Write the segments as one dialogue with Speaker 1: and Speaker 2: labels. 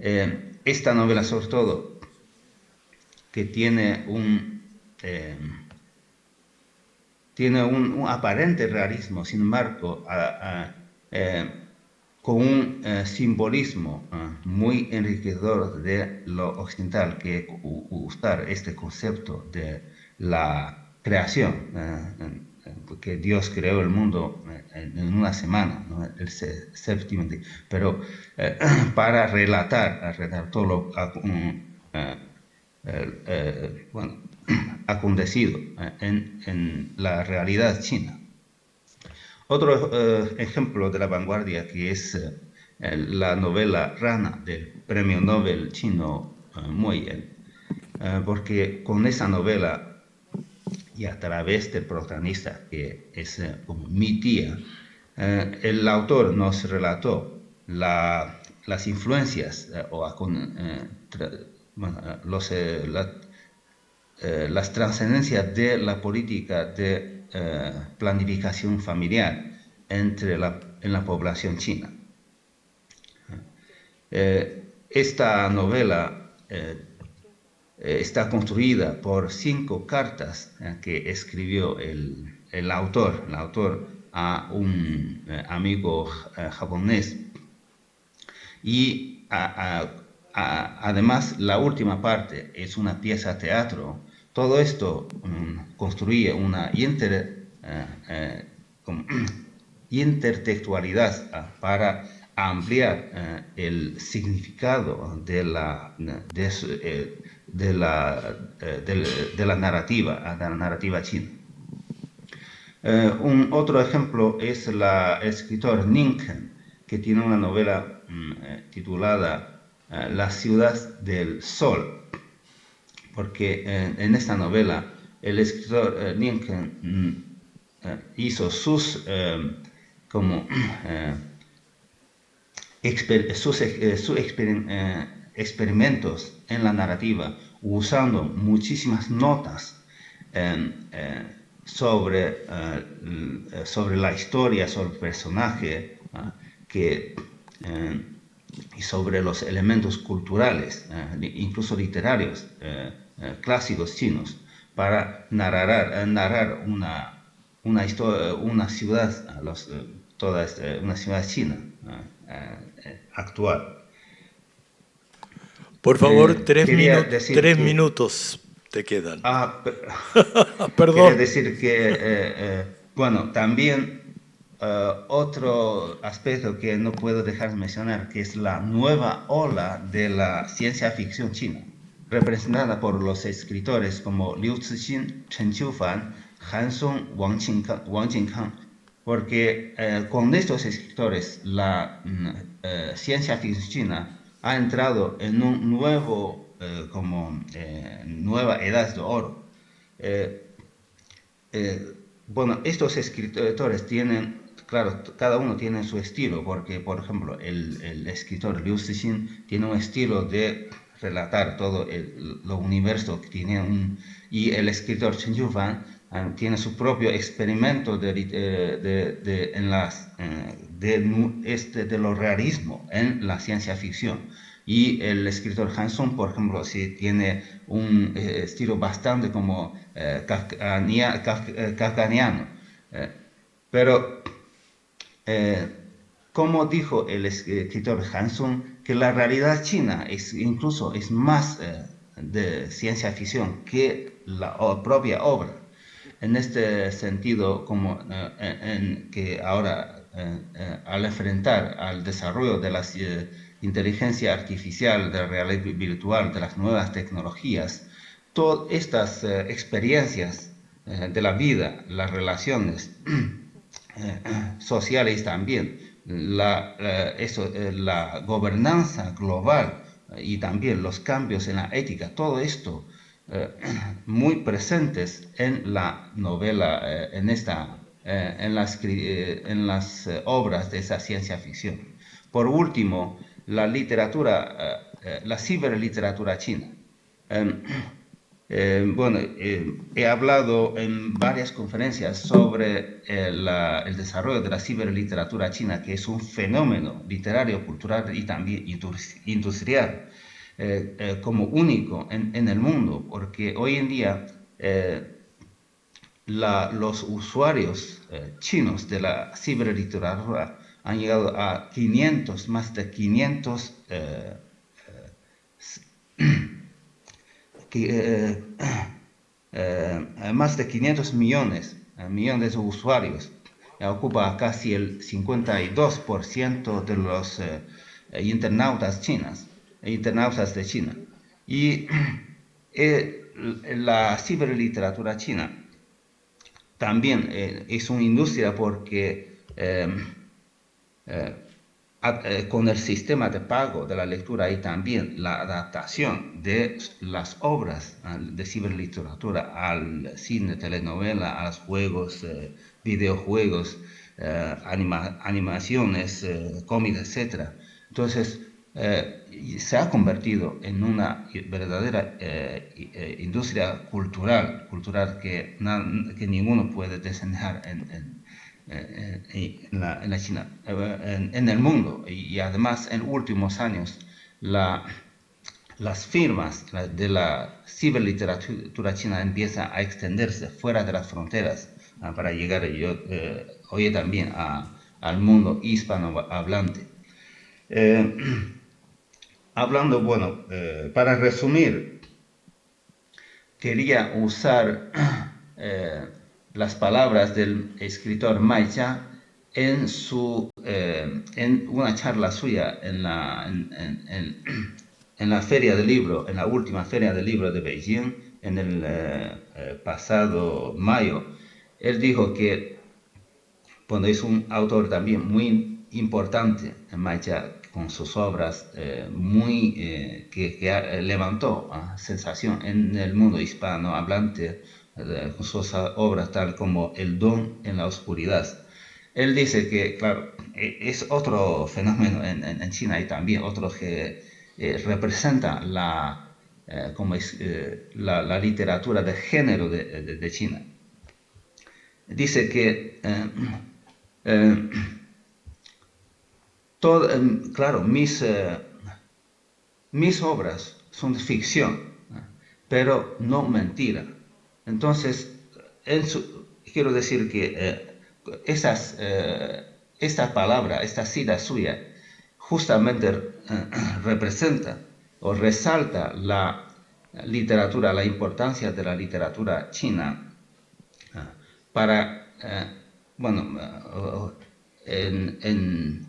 Speaker 1: Esta novela, sobre todo, que tiene un aparente realismo, sin embargo, con un simbolismo muy enriquecedor de lo occidental, que usar este concepto de la creación, que Dios creó el mundo en una semana, ¿no? El séptimo día, pero para relatar todo lo bueno, acontecido en la realidad china. Otro ejemplo de la vanguardia, que es la novela Rana del premio Nobel chino Mo Yan, porque con esa novela y a través del protagonista, que es como mi tía, el autor nos relató las influencias bueno, las trascendencias de la política de planificación familiar en la población china. Esta novela está construida por 5 cartas que escribió el autor a un amigo japonés, y además la última parte es una pieza de teatro. Todo esto construye una intertextualidad para ampliar el significado de la narrativa china. Un otro ejemplo es el escritor Ninken, que tiene una novela titulada La ciudad del sol, porque en esta novela el escritor Ninken hizo sus experimentos en la narrativa, usando muchísimas notas sobre la historia, sobre el personaje, y sobre los elementos culturales, incluso literarios, clásicos chinos, para narrar una ciudad, una ciudad china actual.
Speaker 2: Por favor,
Speaker 1: Quería decir
Speaker 2: 3 minutos te quedan.
Speaker 1: Quería
Speaker 2: Perdón.
Speaker 1: decir que, bueno, también otro aspecto que no puedo dejar de mencionar, que es la nueva ola de la ciencia ficción china, representada por los escritores como Liu Cixin, Chen Qiufan, Han Song, Wang Jinkang, porque con estos escritores la ciencia ficción china ha entrado en un nueva edad de oro. Bueno, estos escritores tienen, claro, cada uno tiene su estilo, porque, por ejemplo, el escritor Liu Cixin tiene un estilo de relatar todo lo universo que tiene, y el escritor Chen Yufan tiene su propio experimento de lo realismo en la ciencia ficción. Y el escritor Hanson, por ejemplo, sí tiene un estilo bastante como kafkaniano. Pero, como dijo el escritor Hanson, que la realidad china incluso es más de ciencia ficción que la propia obra. En este sentido, como que ahora, al enfrentar al desarrollo de la inteligencia artificial, de la realidad virtual, de las nuevas tecnologías, todas estas experiencias de la vida, las relaciones sociales también, la gobernanza global, y también los cambios en la ética, todo esto muy presentes en la novela, en las obras de esa ciencia ficción. Por último, la ciberliteratura china. He hablado en varias conferencias sobre el desarrollo de la ciberliteratura china, que es un fenómeno literario, cultural y también industrial, como único en el mundo, porque hoy en día los usuarios chinos de la ciberliteratura han llegado a 500, más de 500 más de 500 millones de usuarios. Ocupa casi el 52% de los internautas de China. Y la ciberliteratura china también es una industria porque con el sistema de pago de la lectura y también la adaptación de las obras de ciberliteratura al cine, telenovela, a los juegos, videojuegos, animaciones, cómics, etc. Entonces, se ha convertido en una verdadera industria cultural que ninguno puede desenhar en la China, en el mundo. Y además, en últimos años, las firmas de la ciberliteratura china empiezan a extenderse fuera de las fronteras para llegar hoy también al mundo hispanohablante. Para resumir, quería usar las palabras del escritor Mai Chia en una charla suya en la feria del libro, en la última feria del libro de Beijing, en el pasado mayo. Él dijo que, es un autor también muy importante, Mai Chia, con sus obras que levantó sensación en el mundo hispanohablante, con sus obras tal como El don en la oscuridad. Él dice que, claro, es otro fenómeno en China y también otro que representa la literatura de género de China. Dice que claro, mis obras son de ficción, pero no mentira. Entonces, quiero decir que esta palabra, esta cita suya, justamente representa o resalta la literatura, la importancia de la literatura china para, en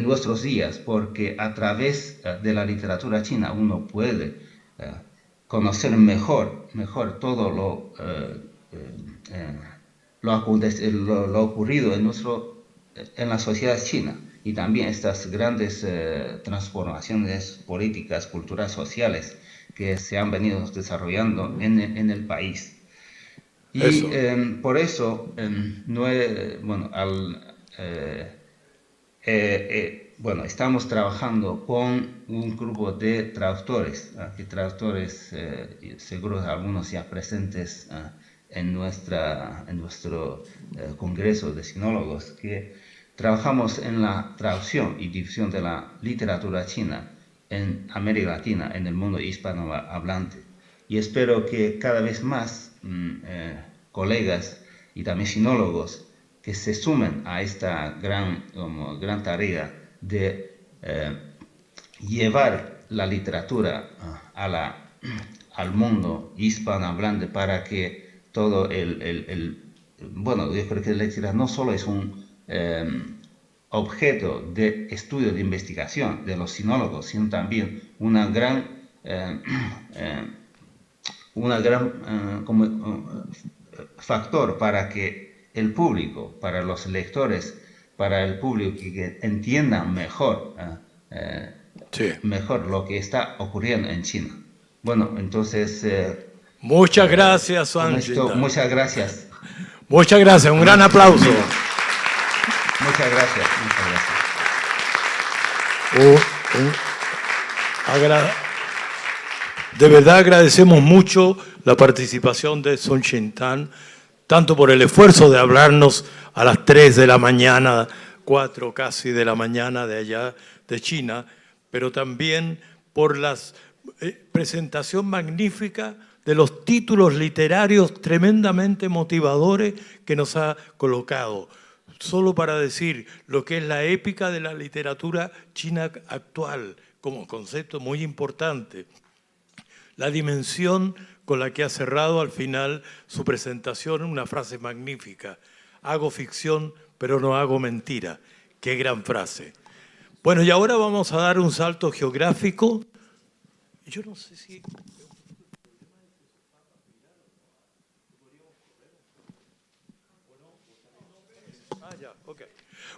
Speaker 1: nuestros días, porque a través de la literatura china uno puede conocer mejor todo lo ocurrido en la sociedad china y también estas grandes transformaciones políticas, culturales, sociales que se han venido desarrollando en el país. Y por eso, estamos trabajando con un grupo de traductores, seguro algunos ya presentes en nuestro congreso de sinólogos, que trabajamos en la traducción y difusión de la literatura china en América Latina, en el mundo hispanohablante. Y espero que cada vez más colegas y también sinólogos que se sumen a esta gran tarea de llevar la literatura al mundo hispanohablante para que todo yo creo que la literatura no solo es un objeto de estudio, de investigación de los sinólogos, sino también una gran factor para que el público, para los lectores, para el público que entiendan mejor lo que está ocurriendo en China. Bueno, entonces...
Speaker 2: muchas gracias, Suanjinda.
Speaker 1: Muchas gracias.
Speaker 2: Muchas gracias, un gran aplauso.
Speaker 1: Muchas gracias.
Speaker 2: De verdad agradecemos mucho la participación de Sun Chintan, tanto por el esfuerzo de hablarnos a las 3 de la mañana, 4 casi de la mañana de allá de China, pero también por la presentación magnífica de los títulos literarios tremendamente motivadores que nos ha colocado. Solo para decir lo que es la épica de la literatura china actual, como concepto muy importante. La dimensión con la que ha cerrado al final su presentación, una frase magnífica. Hago ficción, pero no hago mentira. Qué gran frase. Bueno, y ahora vamos a dar un salto geográfico. Yo no sé si...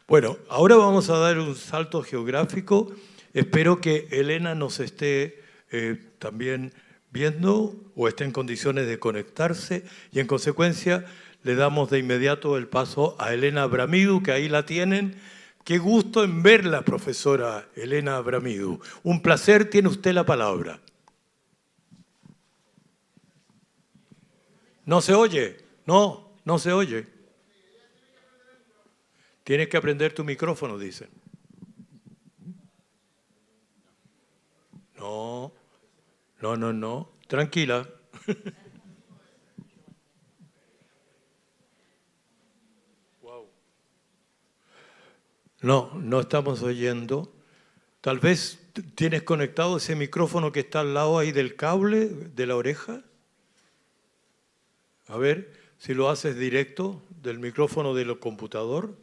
Speaker 2: Bueno, ahora vamos a dar un salto geográfico. Espero que Elena nos esté también viendo o esté en condiciones de conectarse y en consecuencia le damos de inmediato el paso a Elena Bramidu, que ahí la tienen. Qué gusto en verla, profesora Elena Bramidu. Un placer, tiene usted la palabra. ¿No se oye? No, no se oye. Tienes que aprender tu micrófono, dicen. No, no, no, no. Tranquila. Wow. No, no estamos oyendo. Tal vez tienes conectado ese micrófono que está al lado ahí del cable de la oreja. A ver si lo haces directo del micrófono del computador.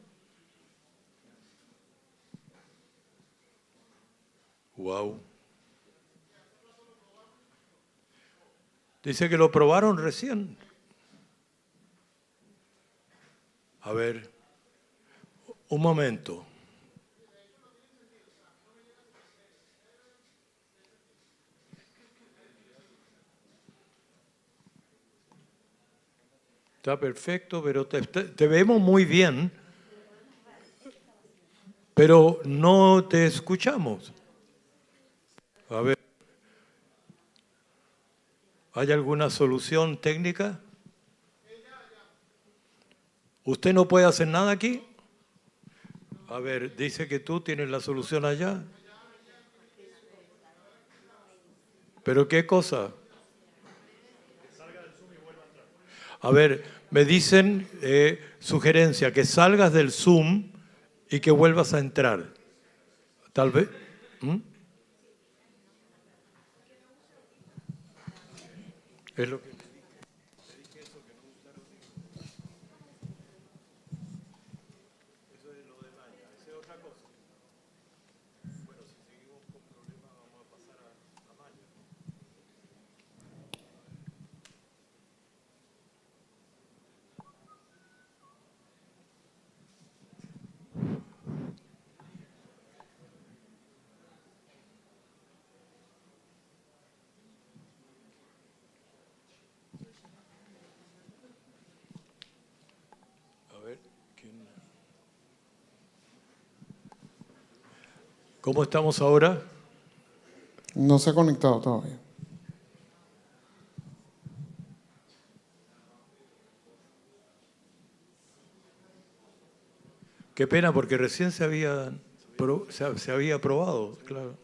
Speaker 2: Wow. Dice que lo probaron recién. A ver, un momento. Está perfecto, pero te vemos muy bien, pero no te escuchamos. A ver, ¿hay alguna solución técnica? ¿Usted no puede hacer nada aquí? A ver, dice que tú tienes la solución allá. ¿Pero qué cosa? A ver, me dicen, sugerencia, que salgas del Zoom y que vuelvas a entrar. Tal vez... ¿Mm? Es lo que... ¿Cómo estamos ahora?
Speaker 3: No se ha conectado todavía.
Speaker 2: Qué pena, porque recién se había probado, claro.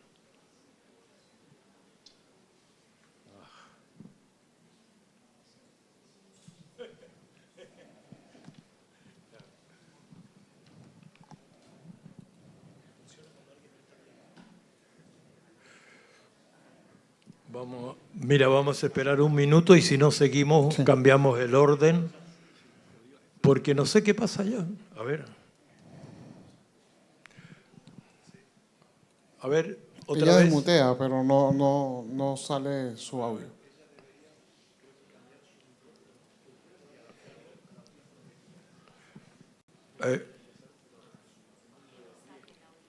Speaker 2: Vamos a esperar un minuto y si no seguimos, cambiamos el orden, porque no sé qué pasa allá. A ver, otra
Speaker 3: Ella
Speaker 2: vez.
Speaker 3: desmutea, pero no sale su audio.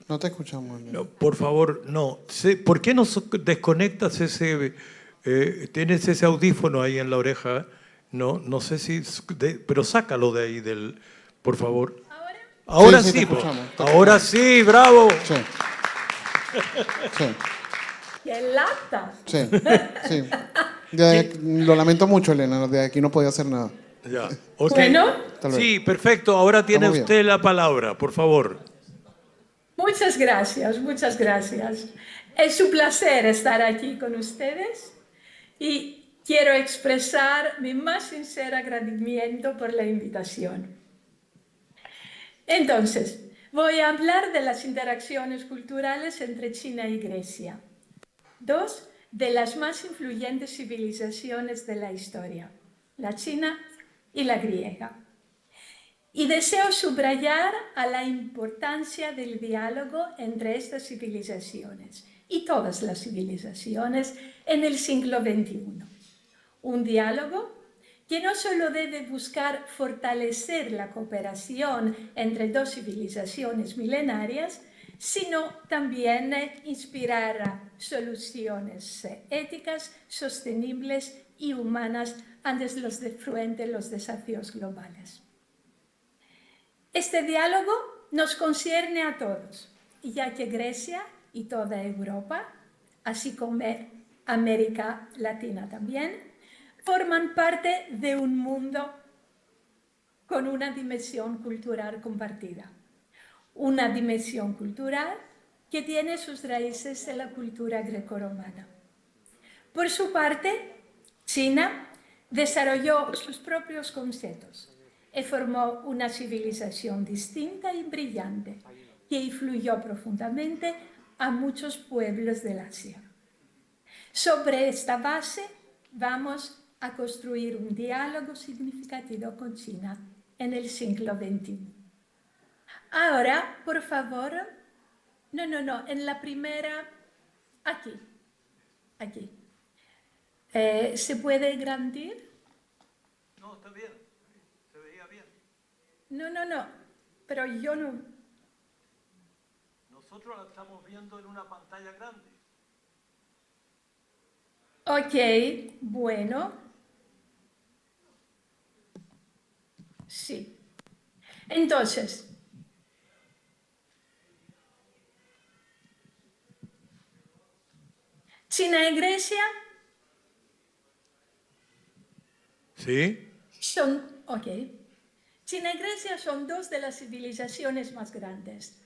Speaker 3: No te escuchamos.
Speaker 2: No, por favor, no. ¿Por qué no desconectas ese... tienes ese audífono ahí en la oreja? No sé si... pero sácalo de ahí, por favor. ¿Ahora? Ahora sí,
Speaker 3: te escuchamos.
Speaker 2: Ahora sí, bravo.
Speaker 3: Sí. Sí.
Speaker 4: ¡Qué lata!
Speaker 3: Sí, sí. Lo lamento mucho, Elena, de aquí no podía hacer nada.
Speaker 2: Ya, ok.
Speaker 4: Bueno,
Speaker 3: Tal vez.
Speaker 2: Sí, perfecto. Ahora tiene
Speaker 3: Estamos bien.
Speaker 2: usted la palabra, por favor.
Speaker 4: muchas gracias, muchas gracias. Es un placer estar aquí con ustedes y quiero expresar mi más sincero agradecimiento por la invitación. Entonces, voy a hablar de las interacciones culturales entre China y Grecia, dos de las más influyentes civilizaciones de la historia, la china y la griega. Y deseo subrayar a la importancia del diálogo entre estas civilizaciones y todas las civilizaciones en el siglo XXI. Un diálogo que no solo debe buscar fortalecer la cooperación entre dos civilizaciones milenarias, sino también inspirar soluciones éticas, sostenibles y humanas frente a los desafíos globales. Este diálogo nos concierne a todos, ya que Grecia y toda Europa, así como América Latina también, forman parte de un mundo con una dimensión cultural compartida. Una dimensión cultural que tiene sus raíces en la cultura grecorromana. Por su parte, China desarrolló sus propios conceptos y formó una civilización distinta y brillante que influyó profundamente a muchos pueblos del Asia. Sobre esta base vamos a construir un diálogo significativo con China en el siglo XXI. Ahora, por favor, no, en la primera, aquí. ¿Se puede engrandir?
Speaker 2: No, está bien. Se veía bien.
Speaker 4: No, pero yo no.
Speaker 2: Nosotros la estamos viendo en una pantalla grande.
Speaker 4: Ok, bueno. Sí. Entonces, China y Grecia
Speaker 2: ¿Sí?
Speaker 4: China y Grecia son dos de las civilizaciones más grandes.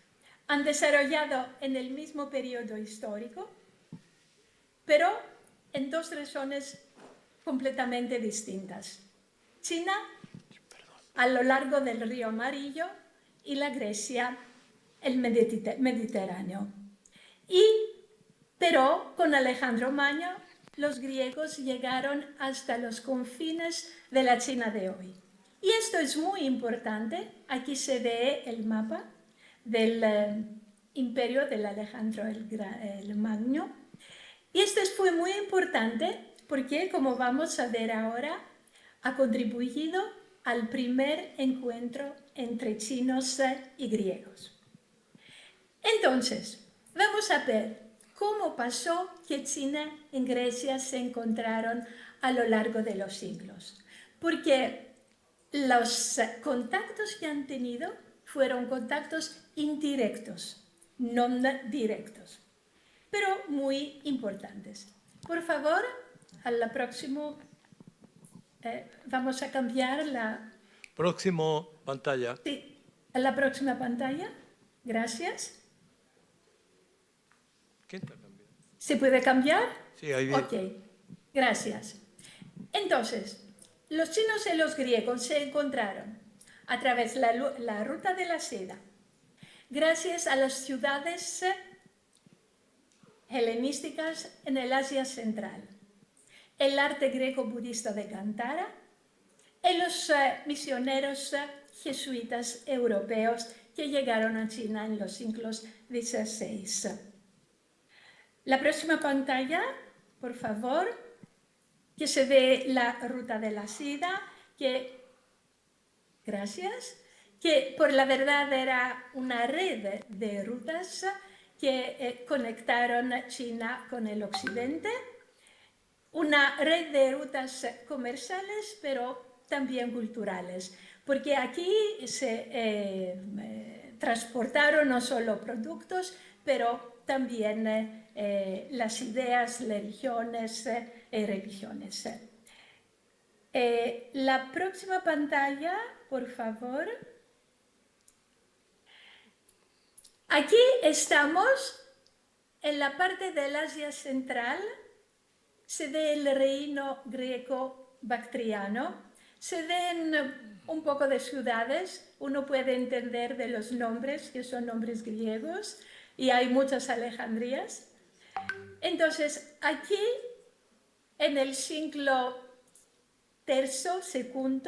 Speaker 4: Han desarrollado en el mismo periodo histórico, pero en dos regiones completamente distintas. China a lo largo del río Amarillo y la Grecia el Mediterráneo. Pero con Alejandro Magno los griegos llegaron hasta los confines de la China de hoy. Y esto es muy importante. Aquí se ve el mapa del imperio del Alejandro el Magno. Y esto fue muy importante porque, como vamos a ver ahora, ha contribuido al primer encuentro entre chinos y griegos. Entonces, vamos a ver cómo pasó que China y Grecia se encontraron a lo largo de los siglos. Porque los contactos que han tenido fueron contactos indirectos, no directos, pero muy importantes. Por favor, a la próxima, vamos a cambiar la...
Speaker 2: Próximo pantalla.
Speaker 4: Sí, a la próxima pantalla. Gracias.
Speaker 2: ¿Quién está cambiando?
Speaker 4: ¿Se puede cambiar?
Speaker 2: Sí, ahí viene.
Speaker 4: Ok, gracias. Entonces, los chinos y los griegos se encontraron a través de la ruta de la seda, gracias a las ciudades helenísticas en el Asia Central, el arte greco-budista de Kantara y los misioneros jesuitas europeos que llegaron a China en los siglos XVI. La próxima pantalla, por favor, que se ve la ruta de la seda, que por la verdad era una red de rutas que conectaron China con el occidente, una red de rutas comerciales, pero también culturales, porque aquí se transportaron no solo productos, pero también las ideas, religiones y religiones. La próxima pantalla, por favor. Aquí estamos en la parte del Asia Central. Se ve el reino greco-bactriano. Se ven un poco de ciudades. Uno puede entender de los nombres, que son nombres griegos, y hay muchas Alejandrías. Entonces, aquí, en el siglo III, II,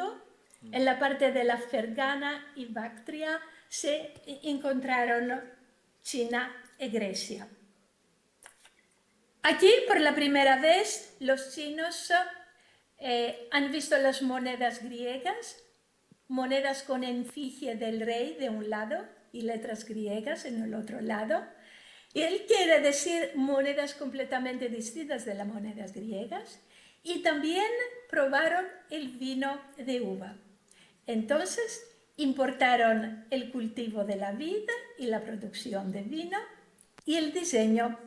Speaker 4: en la parte de la Fergana y Bactria, se encontraron China y Grecia. Aquí, por la primera vez, los chinos han visto las monedas griegas, monedas con efigie del rey de un lado y letras griegas en el otro lado. Y él quiere decir monedas completamente distintas de las monedas griegas. Y también probaron el vino de uva. Entonces, importaron el cultivo de la vid y la producción de vino y el diseño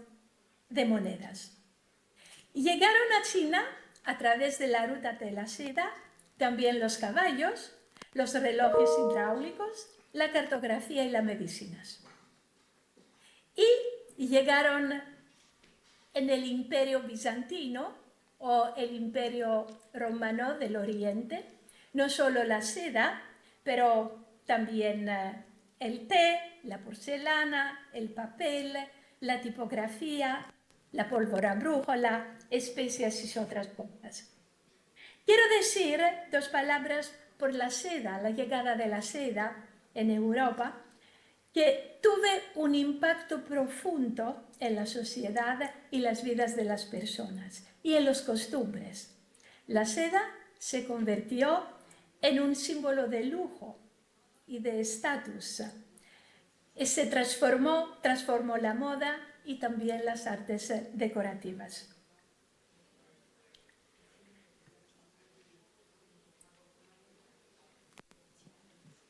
Speaker 4: de monedas. Llegaron a China a través de la ruta de la seda, también los caballos, los relojes hidráulicos, la cartografía y las medicinas. Y llegaron en el Imperio Bizantino o el Imperio Romano del Oriente, no solo la seda, pero también el té, la porcelana, el papel, la tipografía, la pólvora brújula, especias y otras cosas. Quiero decir dos palabras por la seda, la llegada de la seda en Europa, que tuve un impacto profundo en la sociedad y las vidas de las personas y en las costumbres. La seda se convirtió en un símbolo de lujo y de estatus. Se transformó la moda y también las artes decorativas.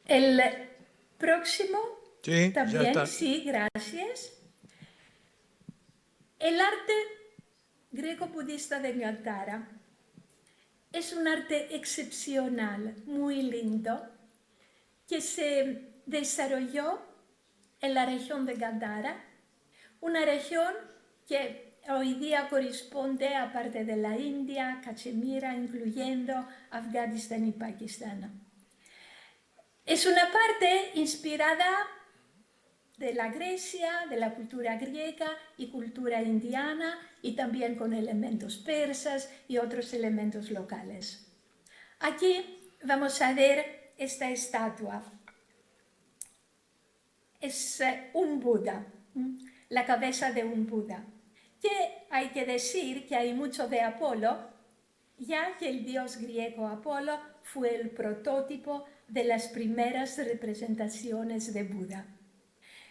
Speaker 4: El próximo,
Speaker 2: Sí,
Speaker 4: también,
Speaker 2: ya está.
Speaker 4: sí, gracias. El arte greco-budista de Gandhara es un arte excepcional, muy lindo, que se desarrolló en la región de Gandhara, una región que hoy día corresponde a parte de la India, Cachemira, incluyendo Afganistán y Pakistán. Es una parte inspirada de la Grecia, de la cultura griega y cultura indiana, y también con elementos persas y otros elementos locales. Aquí vamos a ver esta estatua. Es un Buda, la cabeza de un Buda. Que hay que decir que hay mucho de Apolo, ya que el dios griego Apolo fue el prototipo de las primeras representaciones de Buda.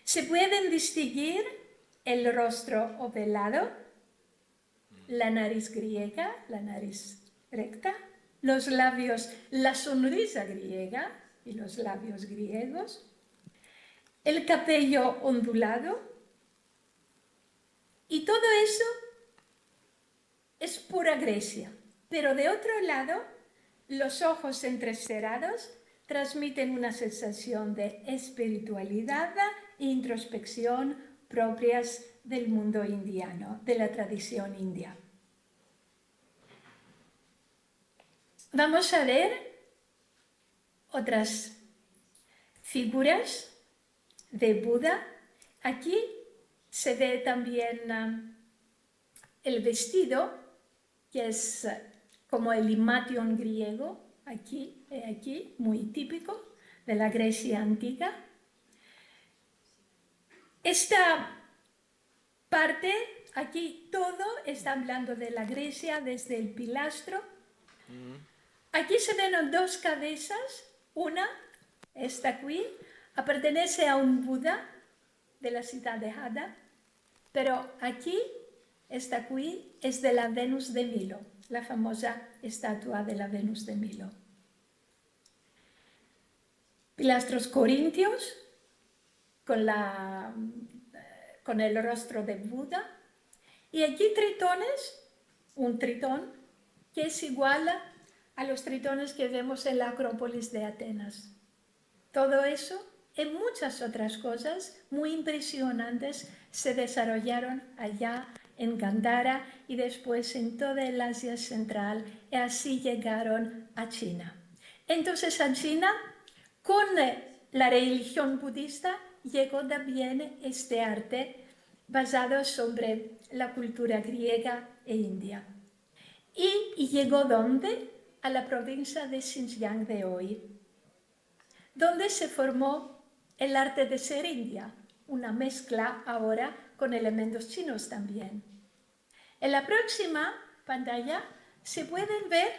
Speaker 4: Se pueden distinguir el rostro ovalado, la nariz griega, la nariz recta, los labios, la sonrisa griega y los labios griegos, el cabello ondulado, y todo eso es pura Grecia. Pero de otro lado, los ojos entrecerrados transmiten una sensación de espiritualidad e introspección propias del mundo indiano, de la tradición india. Vamos a ver otras figuras de Buda. Aquí se ve también el vestido, que es como el himation griego, aquí, muy típico de la Grecia antigua. Esta parte, aquí todo está hablando de la Grecia desde el pilastro. Aquí se ven dos cabezas, una, esta aquí, pertenece a un Buda de la ciudad de Hada, pero aquí, esta aquí, es de la Venus de Milo, la famosa estatua de la Venus de Milo. Pilastros corintios con el rostro de Buda, Y aquí tritones, un tritón, que es igual a los tritones que vemos en la Acrópolis de Atenas. Todo eso y muchas otras cosas muy impresionantes se desarrollaron allá en Gandhara y después en toda el Asia Central, y así llegaron a China. Entonces a China, con la religión budista, llegó también este arte basado sobre la cultura griega e india. Y llegó ¿dónde? A la provincia de Xinjiang de hoy, donde se formó el arte de ser india, una mezcla ahora con elementos chinos también. En la próxima pantalla se pueden ver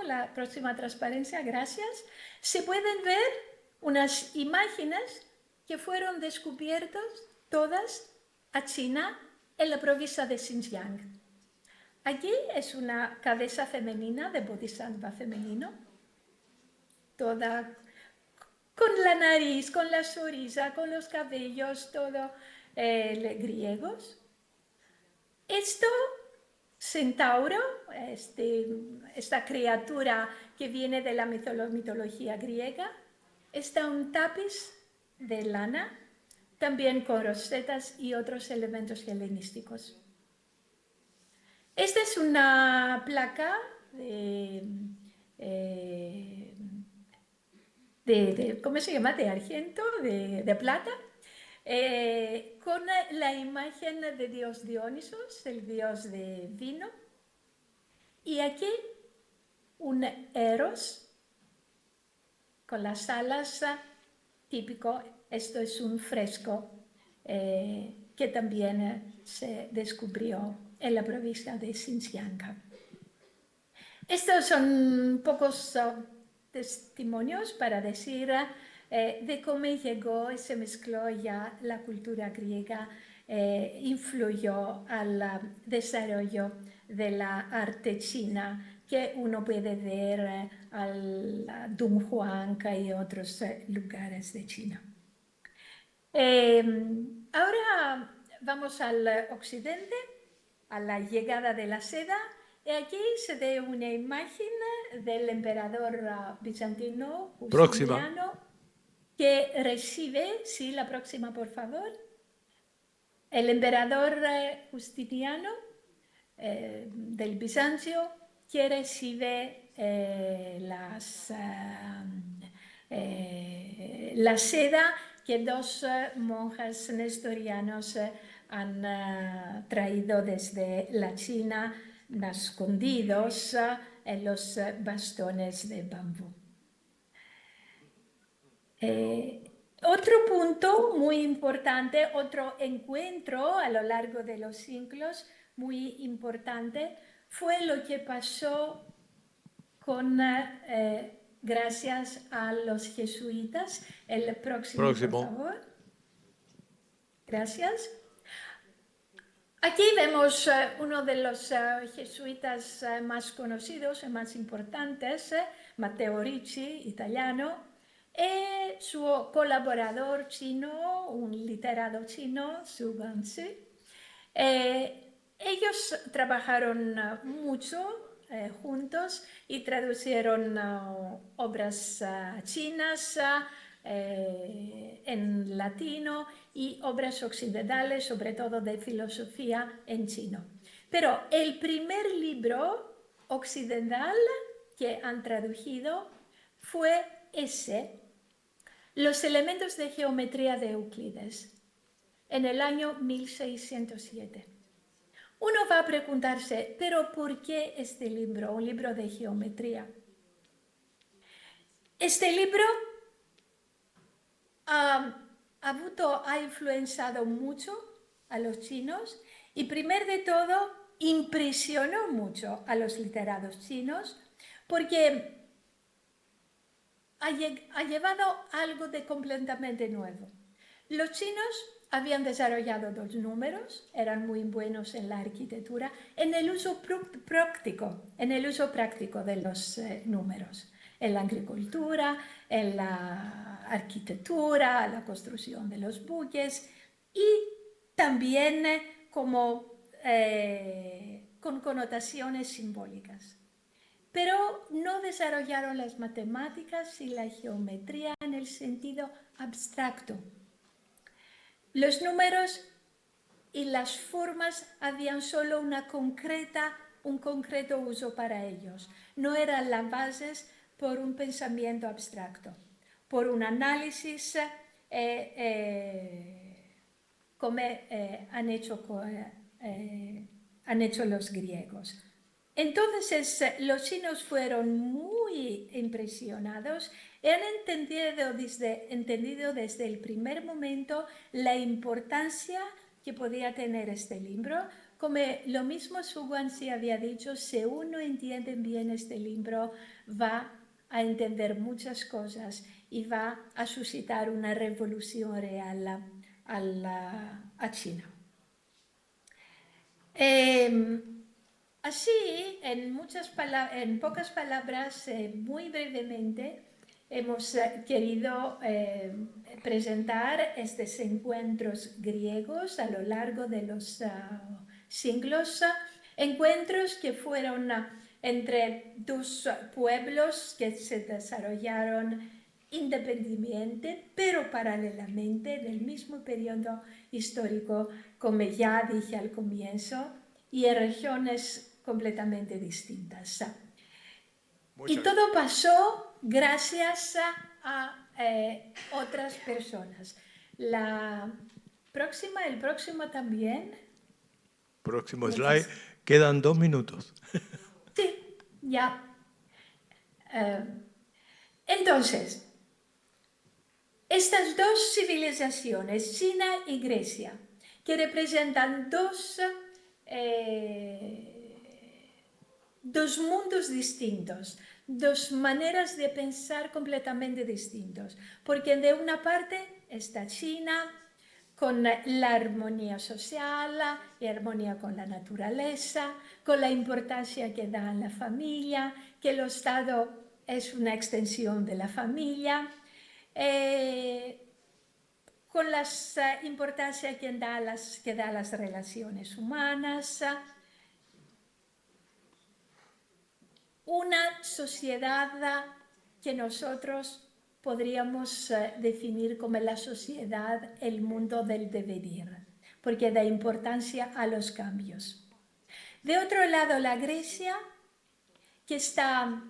Speaker 4: la próxima transparencia, gracias. Se pueden ver unas imágenes que fueron descubiertas todas a China en la provincia de Xinjiang. Aquí es una cabeza femenina de bodhisattva femenino, toda con la nariz, con la sonrisa, con los cabellos, todo griegos. Esto, centauro, esta criatura que viene de la mitología griega, está un tapiz de lana, también con rosetas y otros elementos helenísticos. Esta es una placa ¿cómo se llama? De argento, de plata, con la imagen de dios Dionisos, el dios de vino. Y aquí un Eros con las alas típico. Esto es un fresco que también se descubrió en la provincia de Xinjiang. Estos son pocos testimonios para decir de cómo llegó y se mezcló ya la cultura griega, influyó al desarrollo de la arte china que uno puede ver al Dunhuang y otros lugares de China. Ahora vamos al occidente, a la llegada de la seda, y aquí se ve una imagen del emperador bizantino Justiniano que recibe, sí, la próxima por favor, el emperador Justiniano del Bizancio que recibe la seda que dos monjas nestorianos han traído desde la China, escondidos en los bastones de bambú. Otro punto muy importante, otro encuentro a lo largo de los siglos muy importante, fue lo que pasó con, gracias a los jesuitas. El próximo. Por favor. Gracias. Aquí vemos uno de los jesuitas más conocidos y más importantes, Matteo Ricci, italiano, y su colaborador chino, un literato chino, Zhu Guangzi. Ellos trabajaron mucho juntos y traducieron obras chinas en latino y obras occidentales, sobre todo de filosofía en chino. Pero el primer libro occidental que han traducido fue ese, Los elementos de geometría de Euclides, en el año 1607. Uno va a preguntarse, ¿pero por qué este libro, un libro de geometría? Este libro ha influenciado mucho a los chinos y, primero de todo, impresionó mucho a los literatos chinos porque ha llevado algo de completamente nuevo. Los chinos habían desarrollado los números, eran muy buenos en la arquitectura, en el uso práctico de los números. en la agricultura, en la arquitectura, la construcción de los buques y también como con connotaciones simbólicas. Pero no desarrollaron las matemáticas y la geometría en el sentido abstracto. Los números y las formas habían solo un concreto uso para ellos. No eran las bases por un pensamiento abstracto, por un análisis como han hecho los griegos. Entonces los chinos fueron muy impresionados y han entendido desde el primer momento la importancia que podía tener este libro. Como lo mismo Su Guanxi había dicho, si uno entiende bien este libro, va a entender muchas cosas y va a suscitar una revolución real a China. Así, en pocas palabras, muy brevemente, hemos querido presentar estos encuentros griegos a lo largo de los siglos, encuentros que fueron entre dos pueblos que se desarrollaron independientemente, pero paralelamente en el mismo periodo histórico, como ya dije al comienzo, y en regiones completamente distintas. Y todo pasó gracias a otras personas. El próximo también.
Speaker 2: Próximo slide. Quedan 2 minutos.
Speaker 4: Sí, ya. Entonces, estas dos civilizaciones, China y Grecia, que representan dos mundos distintos, dos maneras de pensar completamente distintos, porque de una parte está China con la armonía social, la armonía con la naturaleza, con la importancia que da a la familia, que el Estado es una extensión de la familia, con la importancia que da a las relaciones humanas, una sociedad que nosotros podríamos definir como la sociedad, el mundo del devenir, porque da importancia a los cambios. De otro lado, la Grecia, que está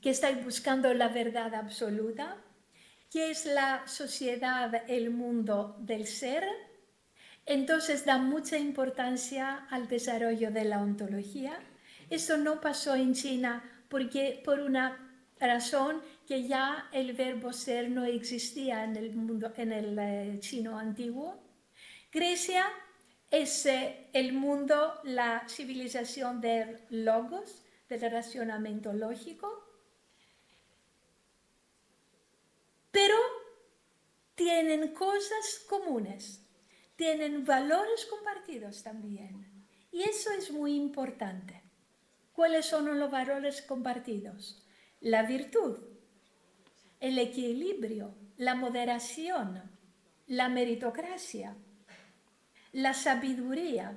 Speaker 4: que está buscando la verdad absoluta, que es la sociedad, el mundo del ser. Entonces da mucha importancia al desarrollo de la ontología. Eso no pasó en China porque por una razón que ya el verbo ser no existía en el chino antiguo. Grecia es el mundo, la civilización del logos, del racionamiento lógico, pero tienen cosas comunes. Tienen valores compartidos también. Y eso es muy importante. ¿Cuáles son los valores compartidos? La virtud, el equilibrio, la moderación, la meritocracia, la sabiduría.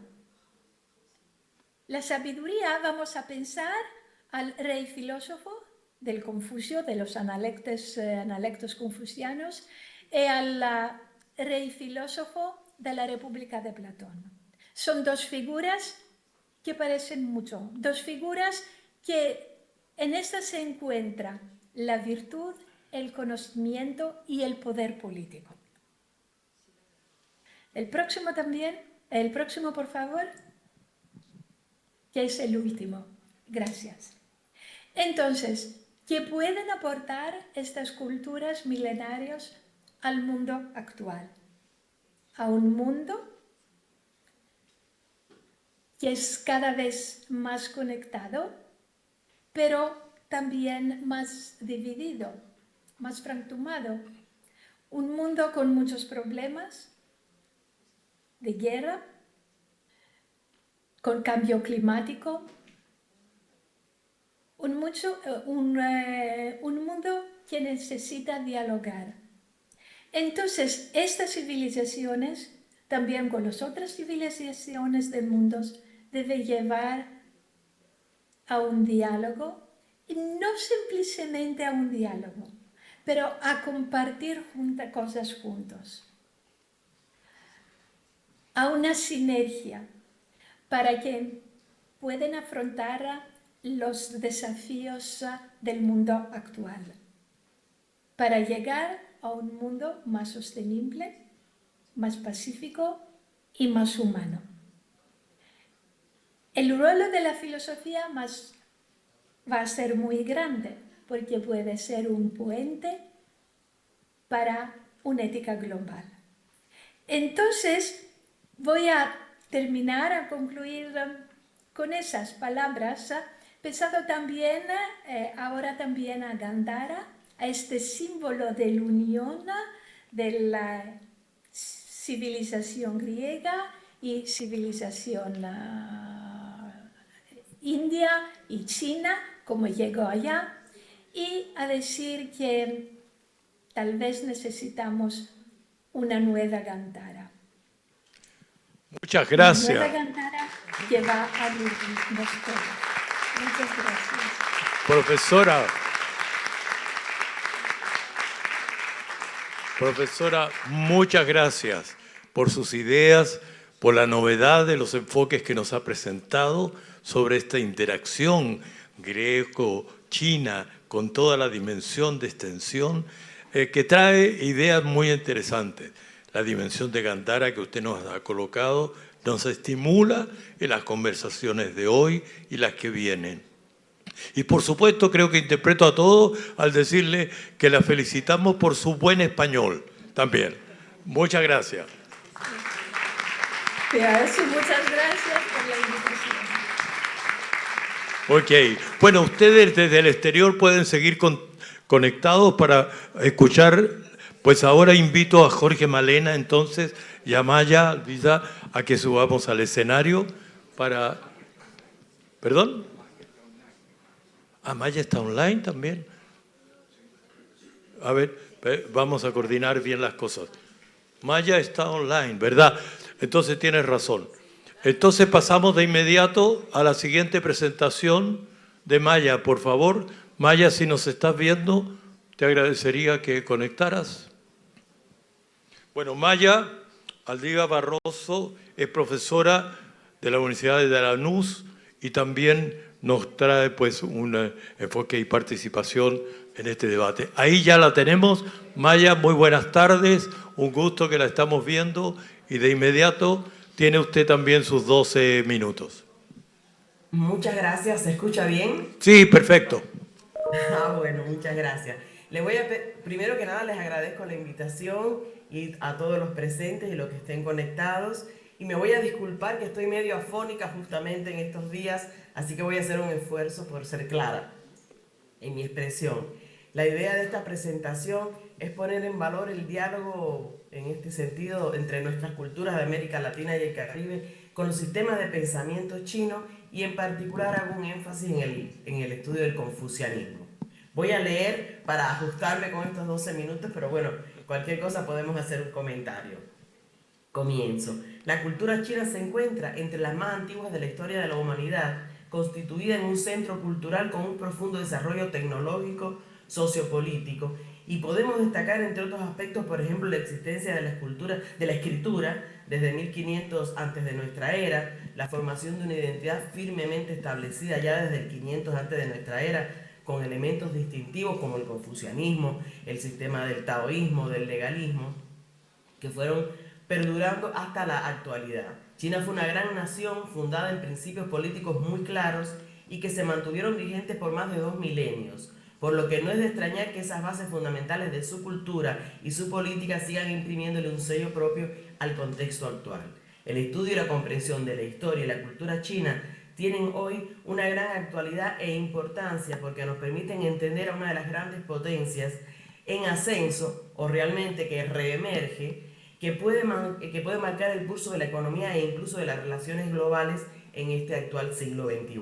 Speaker 4: La sabiduría, vamos a pensar al rey filósofo del Confucio, de los analectos confucianos, y al rey filósofo de la República de Platón. Son dos figuras que parecen mucho, dos figuras que en estas se encuentra la virtud, el conocimiento y el poder político. El próximo también, el próximo por favor, que es el último. Gracias. Entonces, ¿qué pueden aportar estas culturas milenarias al mundo actual? A un mundo que es cada vez más conectado, pero también más dividido, más fracturado. Un mundo con muchos problemas de guerra, con cambio climático, un mundo que necesita dialogar. Entonces, estas civilizaciones, también con las otras civilizaciones del mundo, deben llevar a un diálogo, y no simplemente a un diálogo, pero a compartir cosas juntos, a una sinergia para que puedan afrontar los desafíos del mundo actual, para llegar a un mundo más sostenible, más pacífico y más humano. El rol de la filosofía va a ser muy grande, porque puede ser un puente para una ética global. Entonces, voy a terminar, a concluir con esas palabras, pensando también, ahora también a Gandhara, a este símbolo de la unión de la civilización griega y civilización india y china, como llegó allá, y a decir que tal vez necesitamos una nueva Gandhara.
Speaker 2: Muchas
Speaker 4: Una
Speaker 2: gracias.
Speaker 4: nueva Gandhara que va a unirnos todos. Muchas gracias.
Speaker 2: Profesora, muchas gracias por sus ideas, por la novedad de los enfoques que nos ha presentado sobre esta interacción greco-china con toda la dimensión de extensión que trae ideas muy interesantes. La dimensión de Gandhara que usted nos ha colocado nos estimula en las conversaciones de hoy y las que vienen. Y por supuesto creo que interpreto a todos al decirle que la felicitamos por su buen español también. Muchas gracias.
Speaker 4: Muchas gracias por la invitación.
Speaker 2: Ok, bueno, ustedes desde el exterior pueden seguir conectados para escuchar. Pues ahora invito a Jorge Malena entonces y a Maya Alvisa a que subamos al escenario para... ¿Perdón? Ah, Maya está online también. A ver, vamos a coordinar bien las cosas. Maya está online, ¿verdad? Entonces tienes razón. Entonces pasamos de inmediato a la siguiente presentación de Maya, por favor. Maya, si nos estás viendo, te agradecería que conectaras. Bueno, Maya Aldiga Barroso es profesora de la Universidad de Lanús y también nos trae pues un enfoque y participación en este debate. Ahí ya la tenemos. Maya, muy buenas tardes, un gusto que la estamos viendo y de inmediato tiene usted también sus 12 minutos.
Speaker 5: Muchas gracias, ¿se escucha bien?
Speaker 2: Sí, perfecto.
Speaker 5: Bueno, muchas gracias. Primero que nada les agradezco la invitación y a todos los presentes y los que estén conectados. Y me voy a disculpar que estoy medio afónica justamente en estos días, así que voy a hacer un esfuerzo por ser clara en mi expresión. La idea de esta presentación es poner en valor el diálogo en este sentido entre nuestras culturas de América Latina y el Caribe con los sistemas de pensamiento chino y en particular hago un énfasis en el estudio del confucianismo. Voy a leer para ajustarme con estos 12 minutos, pero bueno, cualquier cosa podemos hacer un comentario. Comienzo. La cultura china se encuentra entre las más antiguas de la historia de la humanidad, constituida en un centro cultural con un profundo desarrollo tecnológico, sociopolítico, y podemos destacar entre otros aspectos, por ejemplo, la existencia de la escritura desde 1500 antes de nuestra era, la formación de una identidad firmemente establecida ya desde el 500 antes de nuestra era, con elementos distintivos como el confucianismo, el sistema del taoísmo, del legalismo, que fueron perdurando hasta la actualidad. China fue una gran nación fundada en principios políticos muy claros y que se mantuvieron vigentes por más de 2 milenios, por lo que no es de extrañar que esas bases fundamentales de su cultura y su política sigan imprimiéndole un sello propio al contexto actual. El estudio y la comprensión de la historia y la cultura china tienen hoy una gran actualidad e importancia porque nos permiten entender a una de las grandes potencias en ascenso o realmente que reemerge, que puede marcar el curso de la economía e incluso de las relaciones globales en este actual siglo XXI.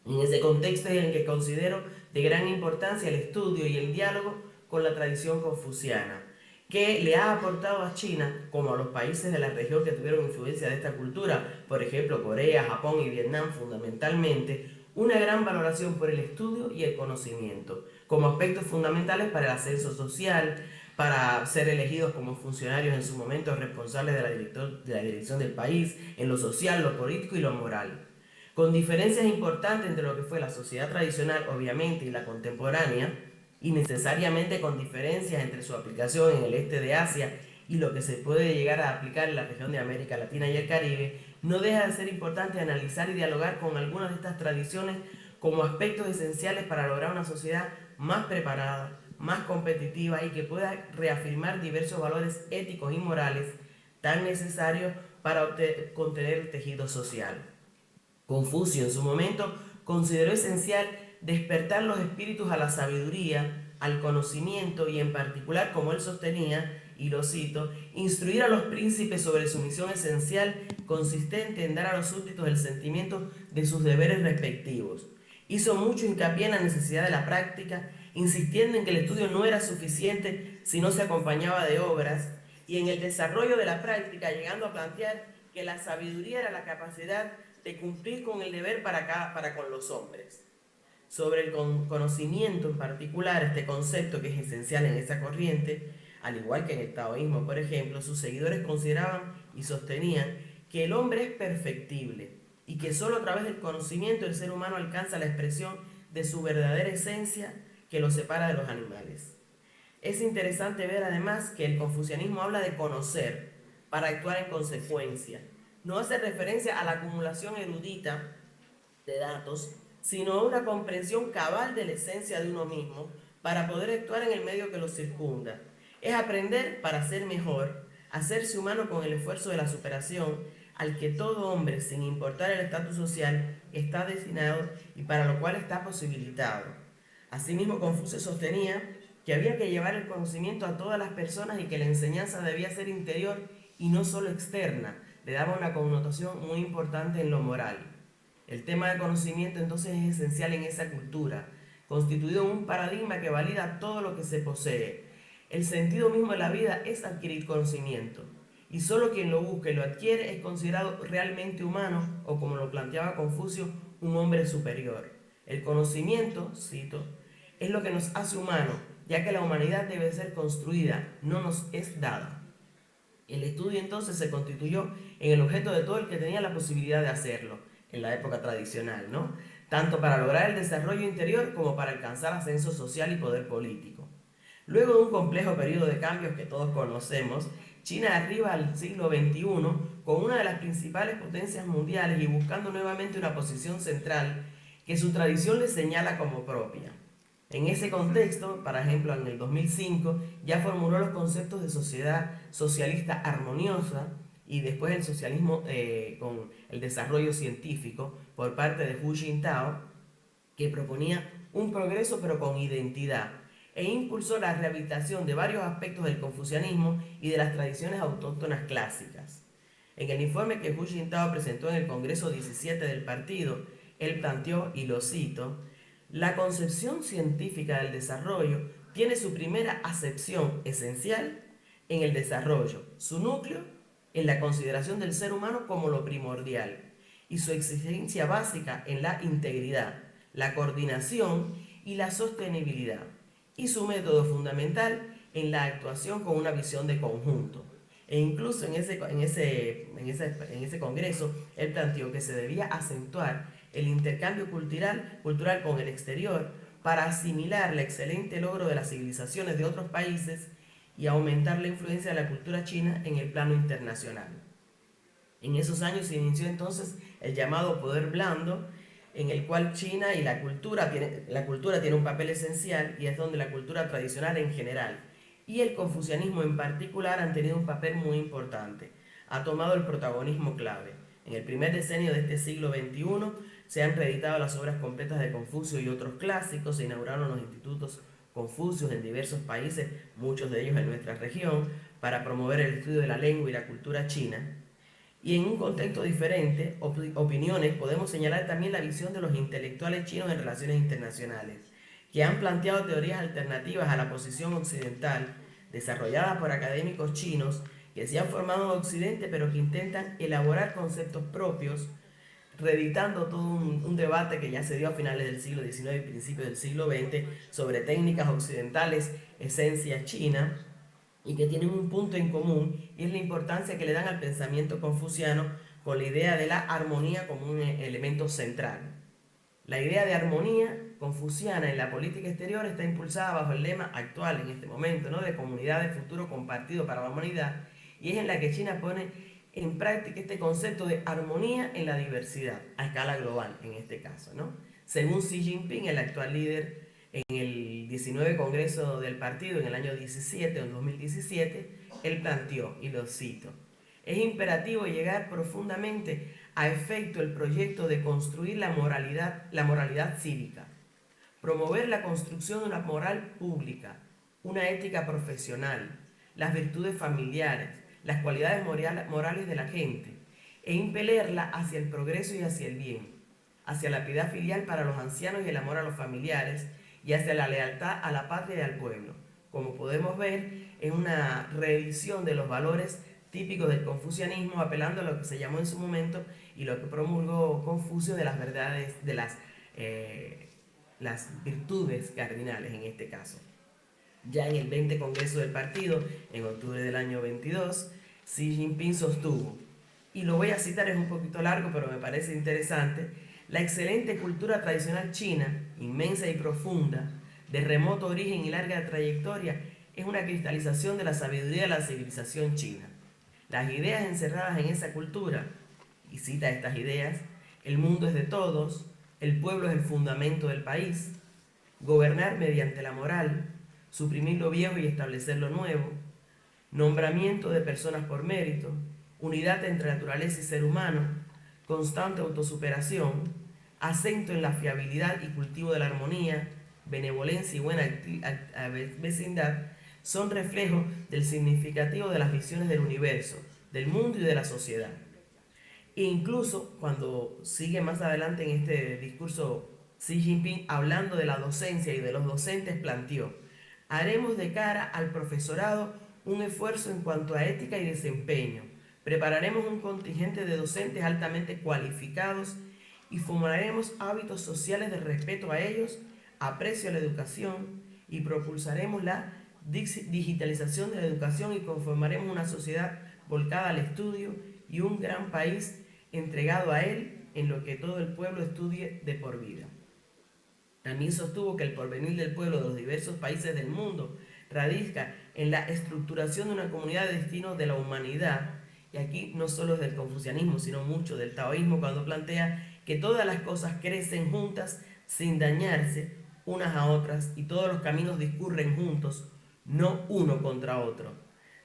Speaker 5: En ese contexto es en el que considero de gran importancia el estudio y el diálogo con la tradición confuciana, que le ha aportado a China, como a los países de la región que tuvieron influencia de esta cultura, por ejemplo Corea, Japón y Vietnam fundamentalmente, una gran valoración por el estudio y el conocimiento, como aspectos fundamentales para el ascenso social, para ser elegidos como funcionarios en su momento responsables de la dirección del país, en lo social, lo político y lo moral. Con diferencias importantes entre lo que fue la sociedad tradicional, obviamente, y la contemporánea, y necesariamente con diferencias entre su aplicación en el este de Asia y lo que se puede llegar a aplicar en la región de América Latina y el Caribe, no deja de ser importante analizar y dialogar con algunas de estas tradiciones como aspectos esenciales para lograr una sociedad más preparada, más competitiva y que pueda reafirmar diversos valores éticos y morales tan necesarios para contener el tejido social. Confucio en su momento consideró esencial despertar los espíritus a la sabiduría, al conocimiento y en particular, como él sostenía, y lo cito, instruir a los príncipes sobre su misión esencial consistente en dar a los súbditos el sentimiento de sus deberes respectivos. Hizo mucho hincapié en la necesidad de la práctica, insistiendo en que el estudio no era suficiente si no se acompañaba de obras, y en el desarrollo de la práctica, llegando a plantear que la sabiduría era la capacidad de cumplir con el deber para con los hombres. Sobre el conocimiento en particular, este concepto que es esencial en esa corriente, al igual que en el taoísmo, por ejemplo, sus seguidores consideraban y sostenían que el hombre es perfectible y que solo a través del conocimiento el ser humano alcanza la expresión de su verdadera esencia que lo separa de los animales. Es interesante ver además que el confucianismo habla de conocer para actuar en consecuencia. No hace referencia a la acumulación erudita de datos, sino a una comprensión cabal de la esencia de uno mismo para poder actuar en el medio que lo circunda. Es aprender para ser mejor, hacerse humano con el esfuerzo de la superación al que todo hombre, sin importar el estatus social, está destinado y para lo cual está posibilitado. Asimismo, Confucio sostenía que había que llevar el conocimiento a todas las personas y que la enseñanza debía ser interior y no solo externa. Le daba una connotación muy importante en lo moral. El tema del conocimiento entonces es esencial en esa cultura, constituido en un paradigma que valida todo lo que se posee. El sentido mismo de la vida es adquirir conocimiento, y solo quien lo busca y lo adquiere es considerado realmente humano, o como lo planteaba Confucio, un hombre superior. El conocimiento, cito, es lo que nos hace humanos, ya que la humanidad debe ser construida, no nos es dada. El estudio entonces se constituyó en el objeto de todo el que tenía la posibilidad de hacerlo, en la época tradicional, ¿no? Tanto para lograr el desarrollo interior como para alcanzar ascenso social y poder político. Luego de un complejo periodo de cambios que todos conocemos, China arriba al siglo XXI con una de las principales potencias mundiales y buscando nuevamente una posición central que su tradición le señala como propia. En ese contexto, por ejemplo, en el 2005, ya formuló los conceptos de sociedad socialista armoniosa y después el socialismo con el desarrollo científico por parte de Hu Jintao, que proponía un progreso pero con identidad, e impulsó la rehabilitación de varios aspectos del confucianismo y de las tradiciones autóctonas clásicas. En el informe que Hu Jintao presentó en el Congreso 17 del partido, él planteó, y lo cito, la concepción científica del desarrollo tiene su primera acepción esencial en el desarrollo, su núcleo en la consideración del ser humano como lo primordial y su exigencia básica en la integridad, la coordinación y la sostenibilidad, y su método fundamental en la actuación con una visión de conjunto. E incluso en ese congreso, él planteó que se debía acentuar el intercambio cultural con el exterior para asimilar el excelente logro de las civilizaciones de otros países y aumentar la influencia de la cultura china en el plano internacional. En esos años se inició entonces el llamado poder blando, en el cual China y la cultura tiene un papel esencial y es donde la cultura tradicional en general y el confucianismo en particular han tenido un papel muy importante. Ha tomado el protagonismo clave. En el primer decenio de este siglo XXI se han reeditado las obras completas de Confucio y otros clásicos, se inauguraron los institutos Confucios en diversos países, muchos de ellos en nuestra región, para promover el estudio de la lengua y la cultura china. Y en un contexto diferente, opiniones, podemos señalar también la visión de los intelectuales chinos en relaciones internacionales, que han planteado teorías alternativas a la posición occidental, desarrolladas por académicos chinos que se han formado en Occidente, pero que intentan elaborar conceptos propios, reeditando todo un debate que ya se dio a finales del siglo XIX y principios del siglo XX sobre técnicas occidentales, esencia china, y que tienen un punto en común, y es la importancia que le dan al pensamiento confuciano con la idea de la armonía como un elemento central. La idea de armonía confuciana en la política exterior está impulsada bajo el lema actual en este momento, ¿no?, de comunidad de futuro compartido para la humanidad, y es en la que China pone en práctica este concepto de armonía en la diversidad, a escala global en este caso, ¿no? Según Xi Jinping, el actual líder, en el 19 Congreso del Partido en el año 17, en 2017, él planteó, y lo cito: es imperativo llegar profundamente a efecto el proyecto de construir la moralidad cívica, promover la construcción de una moral pública, una ética profesional, las virtudes familiares, las cualidades morales de la gente, e impelerla hacia el progreso y hacia el bien, hacia la piedad filial para los ancianos y el amor a los familiares, y hacia la lealtad a la patria y al pueblo. Como podemos ver, es una reedición de los valores típicos del confucianismo, apelando a lo que se llamó en su momento y lo que promulgó Confucio de las verdades, de las virtudes cardinales en este caso. Ya en el 20 Congreso del Partido, en octubre del año 22, Xi Jinping sostuvo, y lo voy a citar, es un poquito largo, pero me parece interesante: la excelente cultura tradicional china, inmensa y profunda, de remoto origen y larga trayectoria, es una cristalización de la sabiduría de la civilización china. Las ideas encerradas en esa cultura, y cita estas ideas: el mundo es de todos, el pueblo es el fundamento del país, gobernar mediante la moral, suprimir lo viejo y establecer lo nuevo, nombramiento de personas por mérito, unidad entre naturaleza y ser humano, constante autosuperación, acento en la fiabilidad y cultivo de la armonía, benevolencia y buena vecindad, son reflejos del significativo de las visiones del universo, del mundo y de la sociedad. E incluso cuando sigue más adelante en este discurso Xi Jinping, hablando de la docencia y de los docentes, planteó: haremos de cara al profesorado un esfuerzo en cuanto a ética y desempeño, prepararemos un contingente de docentes altamente cualificados y formaremos hábitos sociales de respeto a ellos, aprecio a la educación, y propulsaremos la digitalización de la educación y conformaremos una sociedad volcada al estudio y un gran país entregado a él, en lo que todo el pueblo estudie de por vida. También sostuvo que el porvenir del pueblo de los diversos países del mundo radica en la estructuración de una comunidad de destino de la humanidad, y aquí no solo es del confucianismo, sino mucho del taoísmo, cuando plantea que todas las cosas crecen juntas sin dañarse unas a otras, y todos los caminos discurren juntos, no uno contra otro.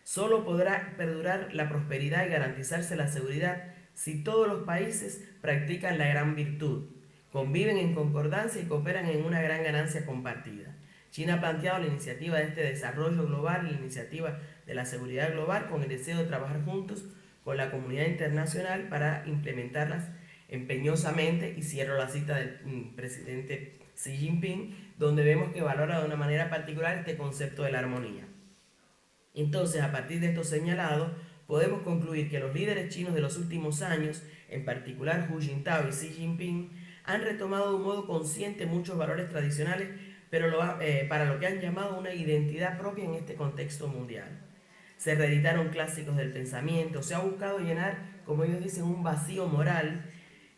Speaker 5: Solo podrá perdurar la prosperidad y garantizarse la seguridad si todos los países practican la gran virtud, conviven en concordancia y cooperan en una gran ganancia compartida. China ha planteado la iniciativa de este desarrollo global y la iniciativa de la seguridad global con el deseo de trabajar juntos con la comunidad internacional para implementarlas empeñosamente, y cierro la cita del presidente Xi Jinping, donde vemos que valora de una manera particular este concepto de la armonía. Entonces, a partir de esto señalado, podemos concluir que los líderes chinos de los últimos años, en particular Hu Jintao y Xi Jinping, han retomado de un modo consciente muchos valores tradicionales, pero para lo que han llamado una identidad propia en este contexto mundial. Se reeditaron clásicos del pensamiento, se ha buscado llenar, como ellos dicen, un vacío moral,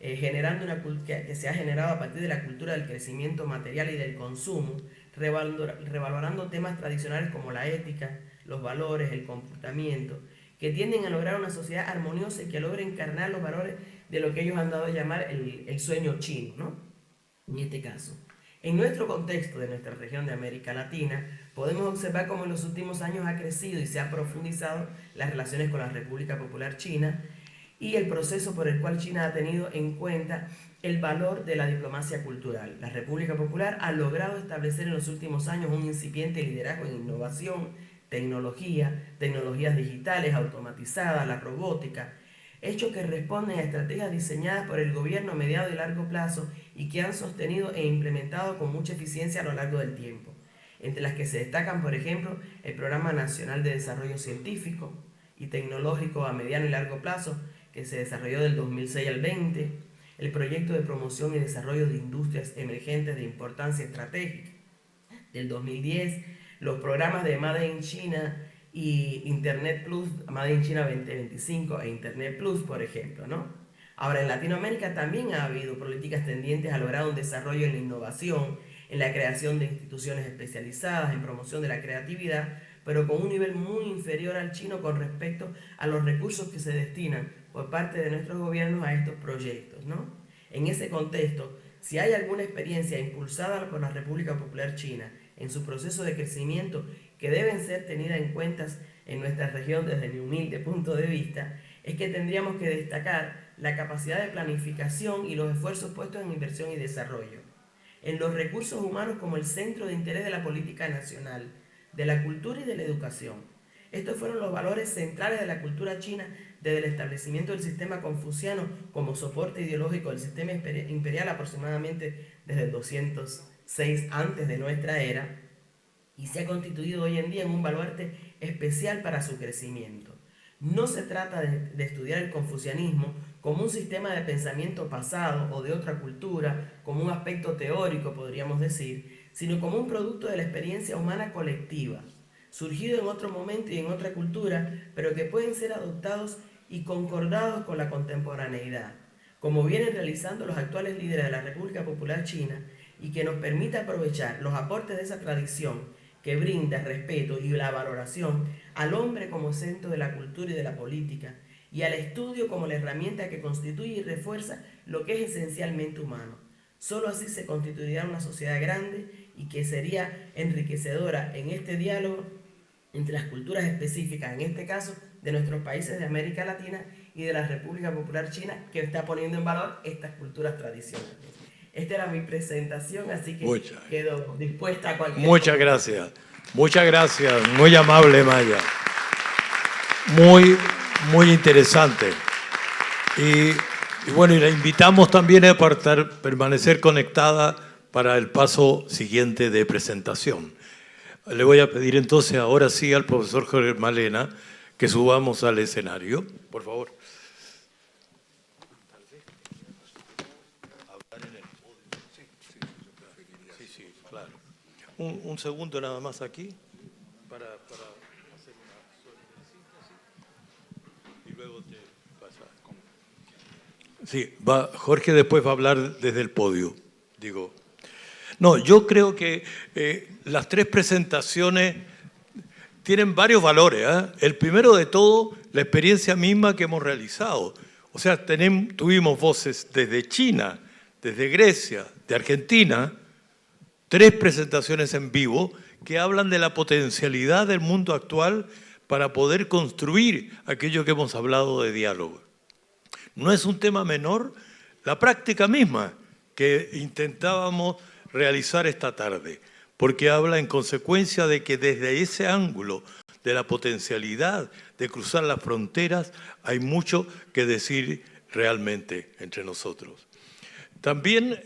Speaker 5: generando que se ha generado a partir de la cultura del crecimiento material y del consumo, revalorando temas tradicionales como la ética, los valores, el comportamiento, que tienden a lograr una sociedad armoniosa y que logre encarnar los valores de lo que ellos han dado a llamar el sueño chino, ¿no? En este caso. En nuestro contexto de nuestra región de América Latina, podemos observar cómo en los últimos años ha crecido y se ha profundizado las relaciones con la República Popular China, y el proceso por el cual China ha tenido en cuenta el valor de la diplomacia cultural. La República Popular ha logrado establecer en los últimos años un incipiente liderazgo en innovación, tecnologías digitales, automatizadas, la robótica, hechos que responden a estrategias diseñadas por el gobierno a mediano y largo plazo y que han sostenido e implementado con mucha eficiencia a lo largo del tiempo, entre las que se destacan, por ejemplo, el Programa Nacional de Desarrollo Científico y Tecnológico a mediano y largo plazo, que se desarrolló del 2006 al 20, el Proyecto de Promoción y Desarrollo de Industrias Emergentes de Importancia Estratégica del 2010, los programas de Made in China y Internet Plus, Made in China 2025 e Internet Plus, por ejemplo, ¿no? Ahora, en Latinoamérica también ha habido políticas tendientes a lograr un desarrollo en la innovación, en la creación de instituciones especializadas, en promoción de la creatividad, pero con un nivel muy inferior al chino con respecto a los recursos que se destinan por parte de nuestros gobiernos a estos proyectos, ¿no? En ese contexto, si hay alguna experiencia impulsada por la República Popular China en su proceso de crecimiento que deben ser tenidas en cuenta en nuestra región desde mi humilde punto de vista, es que tendríamos que destacar la capacidad de planificación y los esfuerzos puestos en inversión y desarrollo, en los recursos humanos como el centro de interés de la política nacional, de la cultura y de la educación. Estos fueron los valores centrales de la cultura china desde el establecimiento del sistema confuciano como soporte ideológico del sistema imperial aproximadamente desde el 206 antes de nuestra era, y se ha constituido hoy en día en un baluarte especial para su crecimiento. No se trata de estudiar el confucianismo como un sistema de pensamiento pasado o de otra cultura, como un aspecto teórico podríamos decir, sino como un producto de la experiencia humana colectiva, surgido en otro momento y en otra cultura, pero que pueden ser adoptados y concordados con la contemporaneidad, como vienen realizando los actuales líderes de la República Popular China, y que nos permite aprovechar los aportes de esa tradición que brinda respeto y la valoración al hombre como centro de la cultura y de la política, y al estudio como la herramienta que constituye y refuerza lo que es esencialmente humano. Solo así se constituirá una sociedad grande y que sería enriquecedora en este diálogo entre las culturas específicas, en este caso de nuestros países de América Latina y de la República Popular China, que está poniendo en valor estas culturas tradicionales. Esta era mi presentación, así que quedo dispuesta a cualquier
Speaker 2: Muchas gracias. Muchas gracias. Muy amable, Maya. Muy, muy interesante. Y bueno, y la invitamos también a permanecer conectada para el paso siguiente de presentación. Le voy a pedir entonces ahora sí al profesor Jorge Malena que subamos al escenario, por favor. Un segundo nada más aquí para hacer una síntesis y luego te pasa. Sí, Jorge después va a hablar desde el podio, digo. No, yo creo que las tres presentaciones tienen varios valores, ¿eh? El primero de todo, la experiencia misma que hemos realizado. O sea, tuvimos voces desde China, desde Grecia, de Argentina, tres presentaciones en vivo que hablan de la potencialidad del mundo actual para poder construir aquello que hemos hablado de diálogo. No es un tema menor la práctica misma que intentábamos realizar esta tarde, porque habla en consecuencia de que desde ese ángulo de la potencialidad de cruzar las fronteras hay mucho que decir realmente entre nosotros. También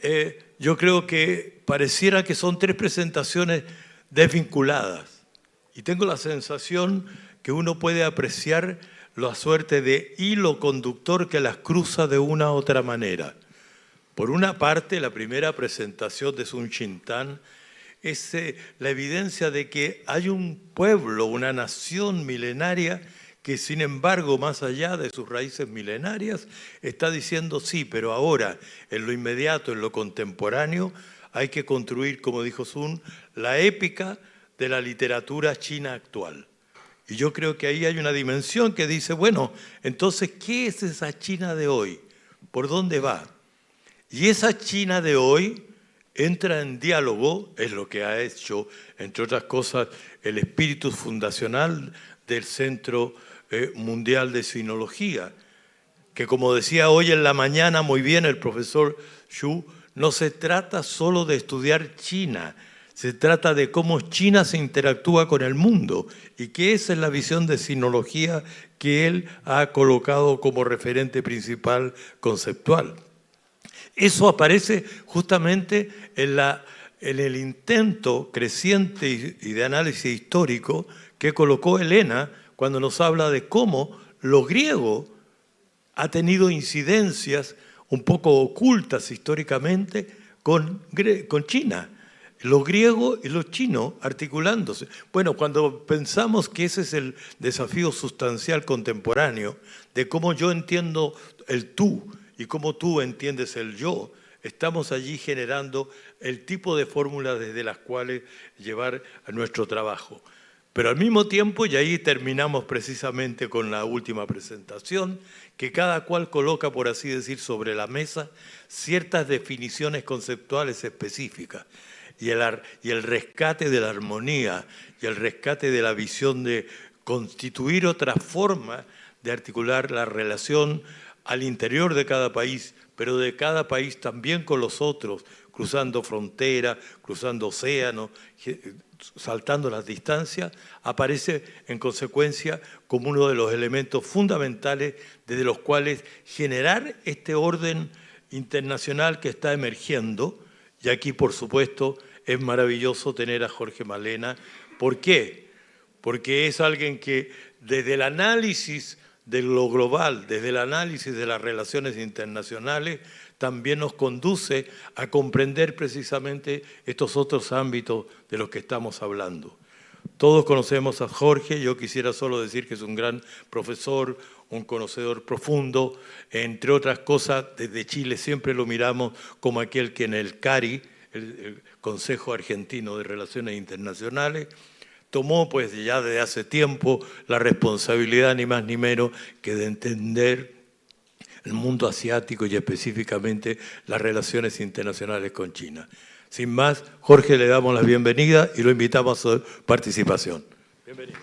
Speaker 2: yo creo que pareciera que son tres presentaciones desvinculadas y tengo la sensación que uno puede apreciar la suerte de hilo conductor que las cruza de una u otra manera. Por una parte, la primera presentación de Sun Chin-tan es la evidencia de que hay un pueblo, una nación milenaria que sin embargo, más allá de sus raíces milenarias, está diciendo sí, pero ahora, en lo inmediato, en lo contemporáneo, hay que construir, como dijo Sun, la épica de la literatura china actual. Y yo creo que ahí hay una dimensión que dice, bueno, entonces, ¿qué es esa China de hoy? ¿Por dónde va? Y esa China de hoy entra en diálogo, es lo que ha hecho, entre otras cosas, el espíritu fundacional del Centro Mundial de Sinología, que como decía hoy en la mañana muy bien el profesor Xu, no se trata solo de estudiar China, se trata de cómo China se interactúa con el mundo y que esa es la visión de sinología que él ha colocado como referente principal conceptual. Eso aparece justamente en el intento creciente y de análisis histórico que colocó Elena cuando nos habla de cómo lo griego ha tenido incidencias un poco ocultas históricamente con China. Lo griego y lo chino articulándose. Bueno, cuando pensamos que ese es el desafío sustancial contemporáneo, de cómo yo entiendo el tú y cómo tú entiendes el yo, estamos allí generando el tipo de fórmulas desde las cuales llevar a nuestro trabajo. Pero al mismo tiempo, y ahí terminamos precisamente con la última presentación, que cada cual coloca, por así decir, sobre la mesa ciertas definiciones conceptuales específicas. Y el rescate de la armonía y el rescate de la visión de constituir otra forma de articular la relación al interior de cada país, pero de cada país también con los otros, cruzando fronteras, cruzando océanos, saltando las distancias, aparece en consecuencia como uno de los elementos fundamentales desde los cuales generar este orden internacional que está emergiendo. Y aquí, por supuesto, es maravilloso tener a Jorge Malena. ¿Por qué? Porque es alguien que desde el análisis de lo global, desde el análisis de las relaciones internacionales, también nos conduce a comprender precisamente estos otros ámbitos de los que estamos hablando. Todos conocemos a Jorge, yo quisiera solo decir que es un gran profesor, un conocedor profundo, entre otras cosas, desde Chile siempre lo miramos como aquel que en el CARI, el Consejo Argentino de Relaciones Internacionales, tomó pues ya desde hace tiempo la responsabilidad ni más ni menos que de entender el mundo asiático y específicamente las relaciones internacionales con China. Sin más, Jorge, le damos la bienvenida y lo invitamos a su participación. Bienvenido.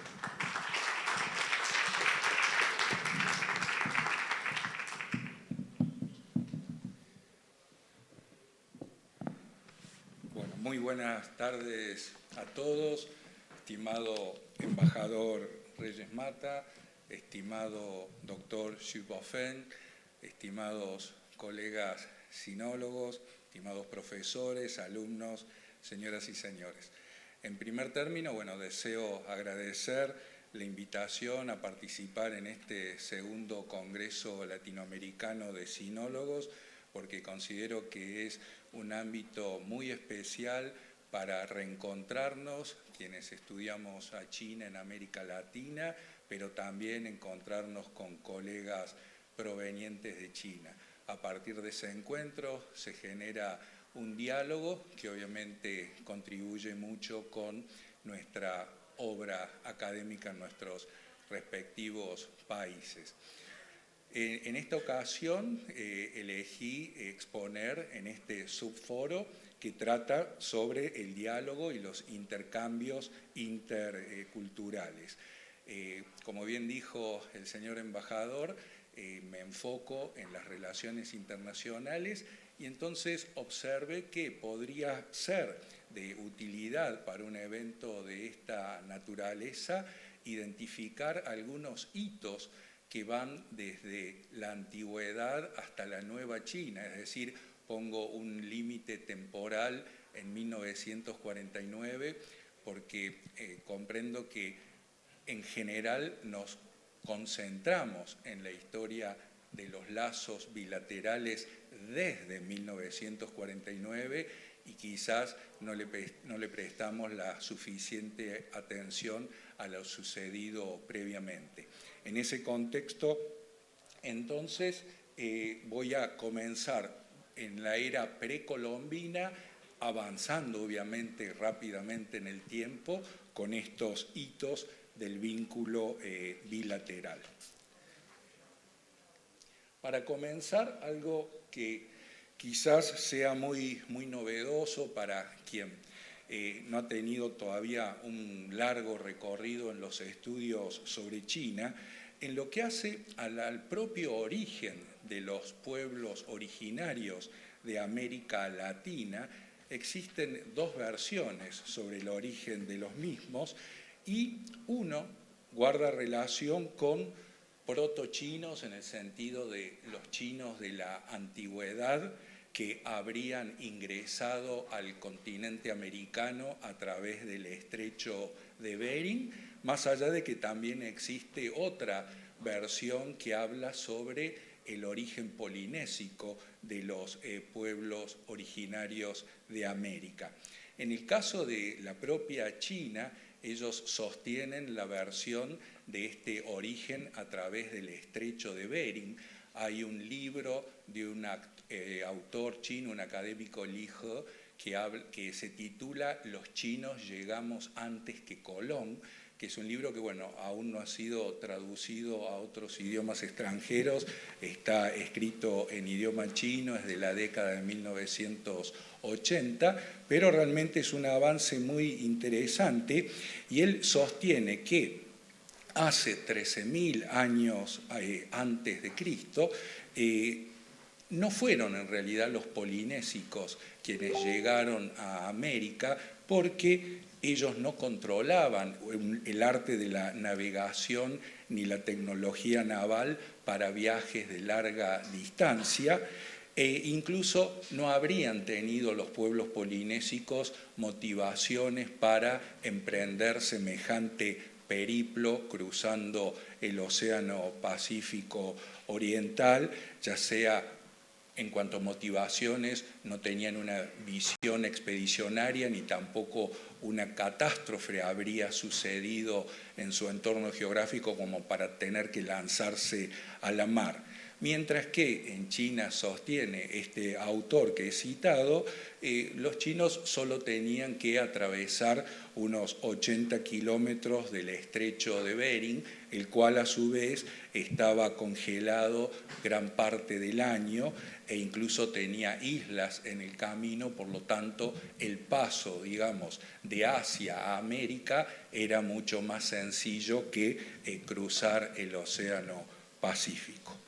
Speaker 6: Bueno, muy buenas tardes a todos, estimado embajador Reyes Mata, estimado doctor Xu Bofen, estimados colegas sinólogos, estimados profesores, alumnos, señoras y señores. En primer término, bueno, deseo agradecer la invitación a participar en este segundo Congreso Latinoamericano de Sinólogos, porque considero que es un ámbito muy especial para reencontrarnos, quienes estudiamos a China en América Latina, pero también encontrarnos con colegas provenientes de China. A partir de ese encuentro se genera un diálogo que obviamente contribuye mucho con nuestra obra académica en nuestros respectivos países. En esta ocasión elegí exponer en este subforo que trata sobre el diálogo y los intercambios interculturales. Como bien dijo el señor embajador, me enfoco en las relaciones internacionales y entonces observé que podría ser de utilidad para un evento de esta naturaleza identificar algunos hitos que van desde la antigüedad hasta la nueva China, es decir, pongo un límite temporal en 1949 porque comprendo que en general nos concentramos en la historia de los lazos bilaterales desde 1949 y quizás no le prestamos la suficiente atención a lo sucedido previamente. En ese contexto, entonces, voy a comenzar en la era precolombina, avanzando obviamente rápidamente en el tiempo con estos hitos del vínculo bilateral. Para comenzar, algo que quizás sea muy novedoso para quien no ha tenido todavía un largo recorrido en los estudios sobre China, en lo que hace al propio origen de los pueblos originarios de América Latina, existen dos versiones sobre el origen de los mismos y uno guarda relación con protochinos en el sentido de los chinos de la antigüedad que habrían ingresado al continente americano a través del estrecho de Bering, más allá de que también existe otra versión que habla sobre el origen polinésico de los pueblos originarios de América. En el caso de la propia China, ellos sostienen la versión de este origen a través del estrecho de Bering. Hay un libro de un autor chino, un académico Li He, que se titula Los chinos llegamos antes que Colón, que es un libro que aún no ha sido traducido a otros idiomas extranjeros, está escrito en idioma chino, es de la década de 1980, pero realmente es un avance muy interesante y él sostiene que hace 13.000 años antes de Cristo, no fueron en realidad los polinésicos quienes llegaron a América porque ellos no controlaban el arte de la navegación ni la tecnología naval para viajes de larga distancia, e incluso no habrían tenido los pueblos polinésicos motivaciones para emprender semejante periplo cruzando el Océano Pacífico Oriental, ya sea en cuanto a motivaciones, no tenían una visión expedicionaria ni tampoco una catástrofe habría sucedido en su entorno geográfico como para tener que lanzarse a la mar. Mientras que en China sostiene este autor que he citado, los chinos solo tenían que atravesar unos 80 kilómetros del estrecho de Bering, el cual a su vez estaba congelado gran parte del año e incluso tenía islas en el camino, por lo tanto el paso, digamos, de Asia a América era mucho más sencillo que cruzar el Océano Pacífico.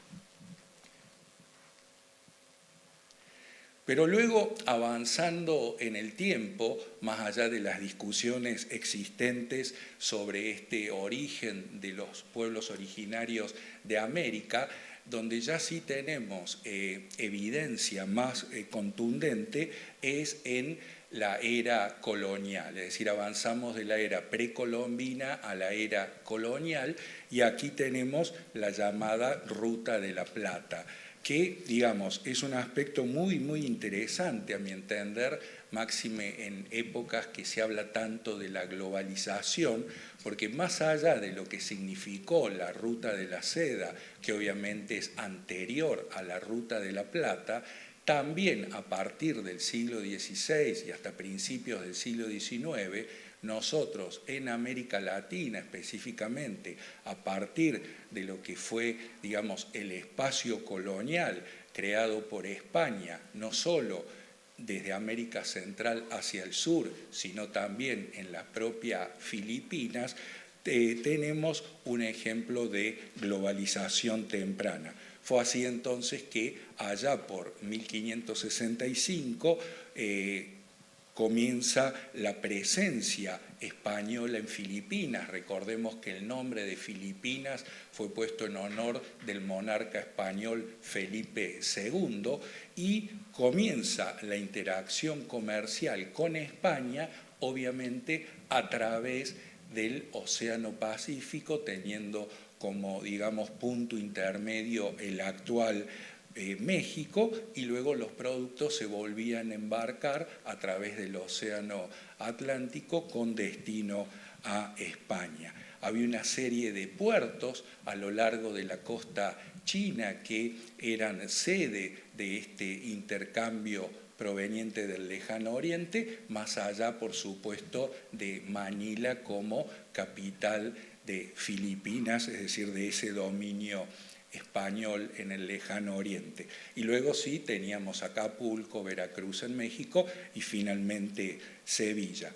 Speaker 6: Pero luego, avanzando en el tiempo, más allá de las discusiones existentes sobre este origen de los pueblos originarios de América, donde ya sí tenemos evidencia más contundente, es en la era colonial, es decir, avanzamos de la era precolombina a la era colonial, y aquí tenemos la llamada Ruta de la Plata, que, digamos, es un aspecto muy, muy interesante a mi entender, máxime en épocas que se habla tanto de la globalización, porque más allá de lo que significó la Ruta de la Seda, que obviamente es anterior a la Ruta de la Plata, también a partir del siglo XVI y hasta principios del siglo XIX, nosotros en América Latina específicamente, a partir de lo que fue, digamos, el espacio colonial creado por España, no solo desde América Central hacia el sur, sino también en las propias Filipinas, tenemos un ejemplo de globalización temprana. Fue así entonces que allá por 1565 comienza la presencia española en Filipinas. Recordemos que el nombre de Filipinas fue puesto en honor del monarca español Felipe II y comienza la interacción comercial con España, obviamente a través del Océano Pacífico, teniendo como, digamos, punto intermedio el actual México, y luego los productos se volvían a embarcar a través del Océano Atlántico con destino a España. Había una serie de puertos a lo largo de la costa china que eran sede de este intercambio proveniente del Lejano Oriente, más allá, por supuesto, de Manila como capital de Filipinas, es decir, de ese dominio español en el Lejano Oriente. Y luego sí teníamos Acapulco, Veracruz en México y finalmente Sevilla.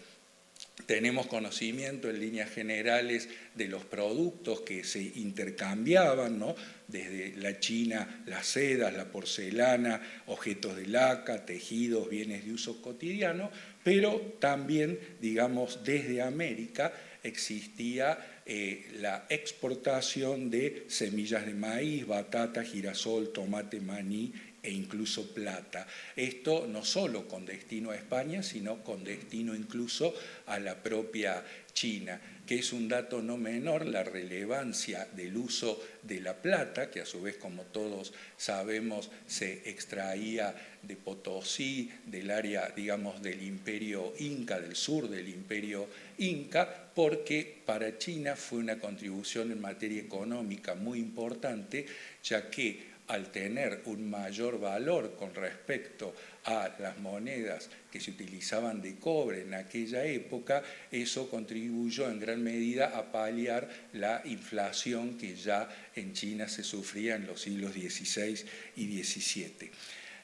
Speaker 6: Tenemos conocimiento en líneas generales de los productos que se intercambiaban, ¿no? Desde la China, las sedas, la porcelana, objetos de laca, tejidos, bienes de uso cotidiano, pero también, digamos, desde América existía la exportación de semillas de maíz, batata, girasol, tomate, maní e incluso plata. Esto no solo con destino a España, sino con destino incluso a la propia China, que es un dato no menor, la relevancia del uso de la plata, que a su vez, como todos sabemos, se extraía de Potosí, del área, digamos, del Imperio Inca, del sur del Imperio Inca, porque para China fue una contribución en materia económica muy importante, ya que al tener un mayor valor con respecto a las monedas que se utilizaban de cobre en aquella época, eso contribuyó en gran medida a paliar la inflación que ya en China se sufría en los siglos XVI y XVII.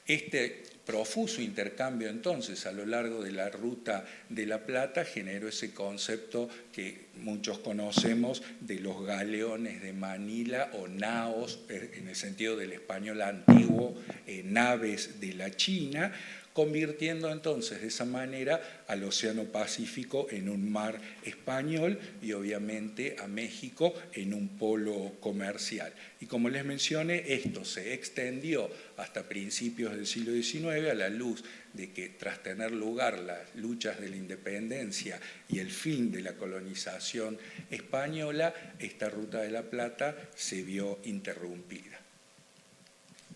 Speaker 6: Este profuso intercambio entonces a lo largo de la ruta de la plata generó ese concepto que muchos conocemos de los galeones de Manila o naos, en el sentido del español antiguo, naves de la China, convirtiendo entonces de esa manera al Océano Pacífico en un mar español y obviamente a México en un polo comercial. Y como les mencioné, esto se extendió hasta principios del siglo XIX a la luz de que tras tener lugar las luchas de la independencia y el fin de la colonización española, esta ruta de la plata se vio interrumpida.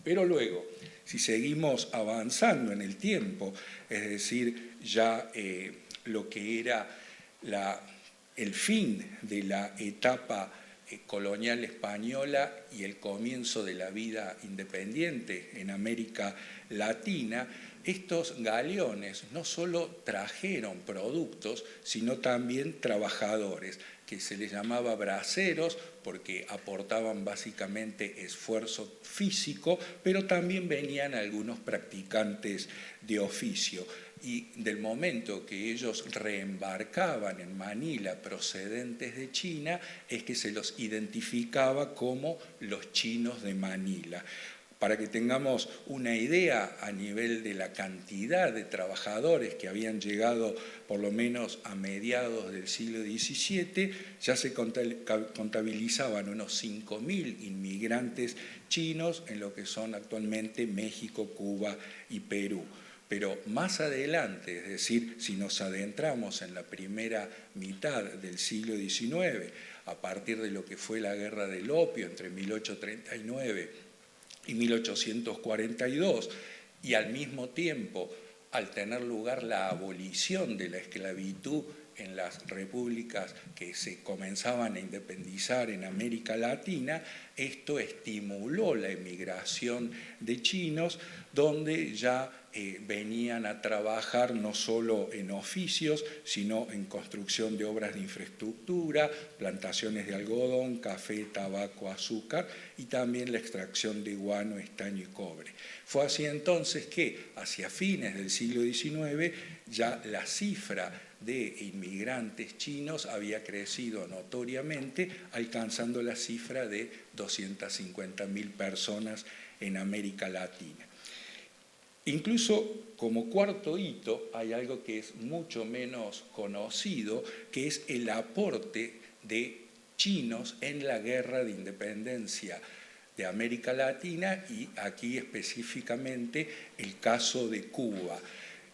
Speaker 6: Pero luego, si seguimos avanzando en el tiempo, es decir, ya lo que era el fin de la etapa colonial española y el comienzo de la vida independiente en América Latina, estos galeones no solo trajeron productos, sino también trabajadores, que se les llamaba braceros porque aportaban básicamente esfuerzo físico, pero también venían algunos practicantes de oficio. Y del momento que ellos reembarcaban en Manila procedentes de China, es que se los identificaba como los chinos de Manila. Para que tengamos una idea a nivel de la cantidad de trabajadores que habían llegado por lo menos a mediados del siglo XVII, ya se contabilizaban unos 5.000 inmigrantes chinos en lo que son actualmente México, Cuba y Perú. Pero más adelante, es decir, si nos adentramos en la primera mitad del siglo XIX, a partir de lo que fue la Guerra del Opio entre 1839 y 1842, y al mismo tiempo, al tener lugar la abolición de la esclavitud en las repúblicas que se comenzaban a independizar en América Latina, esto estimuló la emigración de chinos, donde ya venían a trabajar no solo en oficios, sino en construcción de obras de infraestructura, plantaciones de algodón, café, tabaco, azúcar y también la extracción de guano, estaño y cobre. Fue así entonces que hacia fines del siglo XIX ya la cifra de inmigrantes chinos había crecido notoriamente, alcanzando la cifra de 250.000 personas en América Latina. Incluso como cuarto hito hay algo que es mucho menos conocido, que es el aporte de chinos en la guerra de independencia de América Latina y aquí específicamente el caso de Cuba.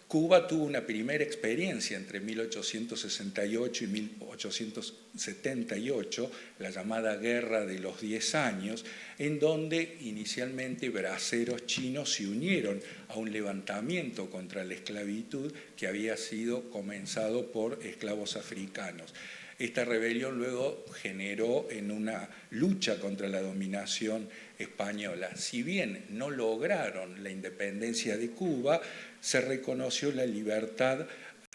Speaker 6: Cuba tuvo una primera experiencia entre 1868 y 1878, la llamada Guerra de los 10 años, en donde inicialmente braceros chinos se unieron a un levantamiento contra la esclavitud que había sido comenzado por esclavos africanos. Esta rebelión luego generó en una lucha contra la dominación española. Si bien no lograron la independencia de Cuba, se reconoció la libertad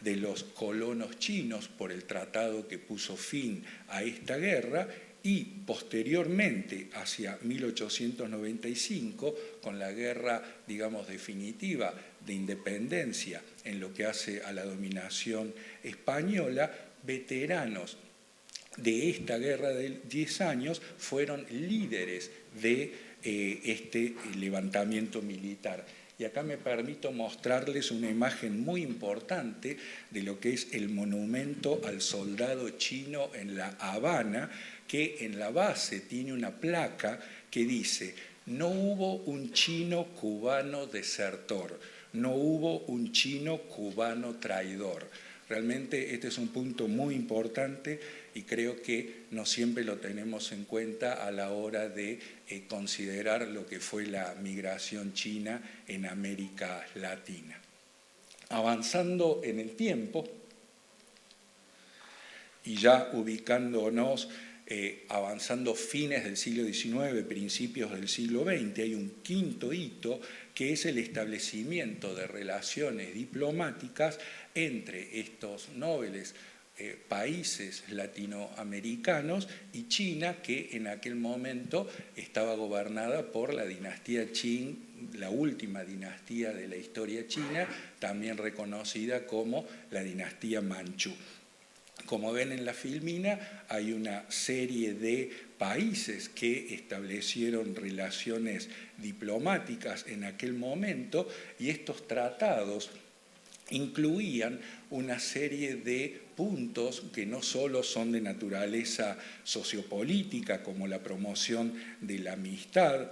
Speaker 6: de los colonos chinos por el tratado que puso fin a esta guerra y posteriormente, hacia 1895, con la guerra, digamos, definitiva de independencia en lo que hace a la dominación española, veteranos de esta guerra de 10 años fueron líderes de este levantamiento militar. Y acá me permito mostrarles una imagen muy importante de lo que es el monumento al soldado chino en La Habana, que en la base tiene una placa que dice: no hubo un chino cubano desertor, no hubo un chino cubano traidor. Realmente este es un punto muy importante y creo que no siempre lo tenemos en cuenta a la hora de considerar lo que fue la migración china en América Latina. Avanzando en el tiempo y ya ubicándonos, avanzando fines del siglo XIX, principios del siglo XX, hay un quinto hito que es el establecimiento de relaciones diplomáticas entre estos nobles países latinoamericanos y China, que en aquel momento estaba gobernada por la dinastía Qing, la última dinastía de la historia china, también reconocida como la dinastía Manchú. Como ven en la filmina, hay una serie de países que establecieron relaciones diplomáticas en aquel momento y estos tratados incluían una serie de puntos que no solo son de naturaleza sociopolítica, como la promoción de la amistad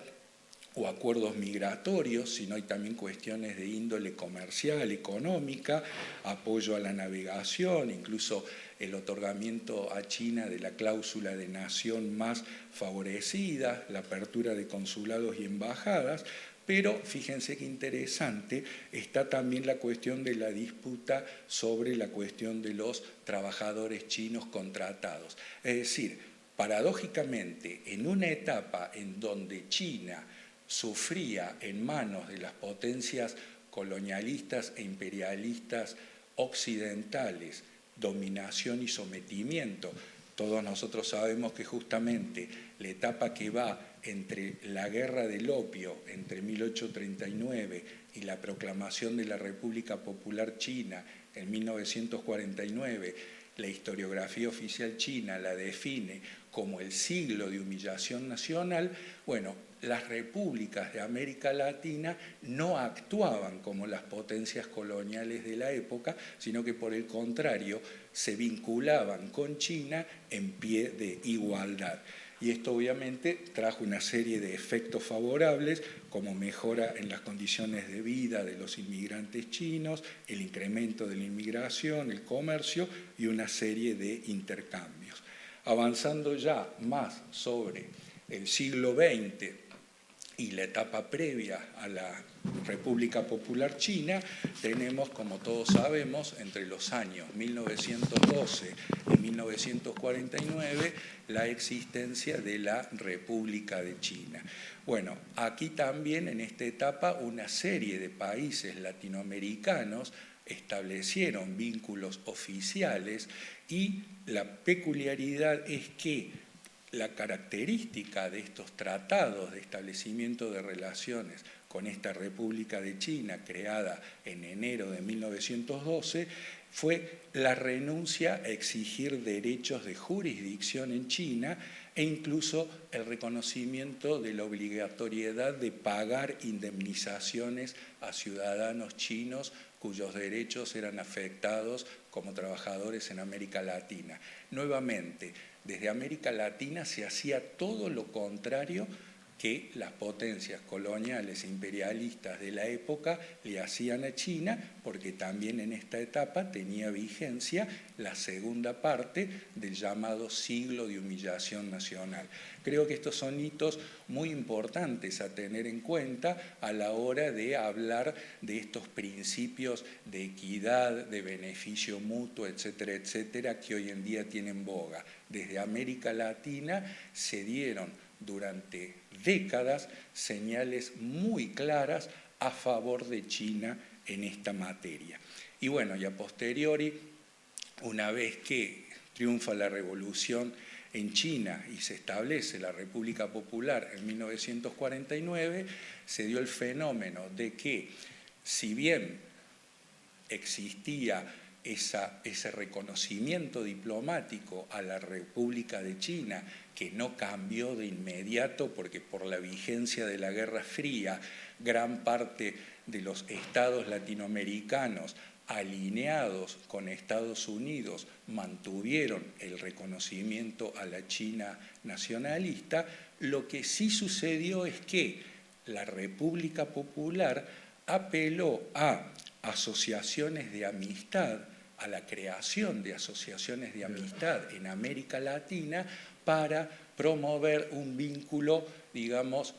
Speaker 6: o acuerdos migratorios, sino hay también cuestiones de índole comercial, económica, apoyo a la navegación, incluso el otorgamiento a China de la cláusula de nación más favorecida, la apertura de consulados y embajadas. Pero fíjense qué interesante, está también la cuestión de la disputa sobre la cuestión de los trabajadores chinos contratados. Es decir, paradójicamente, en una etapa en donde China sufría en manos de las potencias colonialistas e imperialistas occidentales dominación y sometimiento, todos nosotros sabemos que justamente la etapa que va entre la guerra del opio, entre 1839 y la proclamación de la República Popular China en 1949, la historiografía oficial china la define como el siglo de humillación nacional. Bueno, las repúblicas de América Latina no actuaban como las potencias coloniales de la época, sino que por el contrario se vinculaban con China en pie de igualdad. Y esto obviamente trajo una serie de efectos favorables, como mejora en las condiciones de vida de los inmigrantes chinos, el incremento de la inmigración, el comercio y una serie de intercambios. Avanzando ya más sobre el siglo XX y la etapa previa a la República Popular China, tenemos, como todos sabemos, entre los años 1912 y 1949, la existencia de la República de China. Bueno, aquí también en esta etapa una serie de países latinoamericanos establecieron vínculos oficiales y la peculiaridad es que la característica de estos tratados de establecimiento de relaciones con esta República de China, creada en enero de 1912, fue la renuncia a exigir derechos de jurisdicción en China e incluso el reconocimiento de la obligatoriedad de pagar indemnizaciones a ciudadanos chinos cuyos derechos eran afectados como trabajadores en América Latina. Nuevamente, desde América Latina se hacía todo lo contrario que las potencias coloniales e imperialistas de la época le hacían a China, porque también en esta etapa tenía vigencia la segunda parte del llamado siglo de humillación nacional. Creo que estos son hitos muy importantes a tener en cuenta a la hora de hablar de estos principios de equidad, de beneficio mutuo, etcétera, etcétera, que hoy en día tienen boga. Desde América Latina se dieron durante décadas señales muy claras a favor de China en esta materia. Y bueno, y a posteriori, una vez que triunfa la revolución en China y se establece la República Popular en 1949, se dio el fenómeno de que, si bien existía ese reconocimiento diplomático a la República de China, que no cambió de inmediato porque por la vigencia de la Guerra Fría, gran parte de los estados latinoamericanos alineados con Estados Unidos mantuvieron el reconocimiento a la China nacionalista. Lo que sí sucedió es que la República Popular apeló a asociaciones de amistad, a la creación de asociaciones de amistad en América Latina para promover un vínculo, digamos,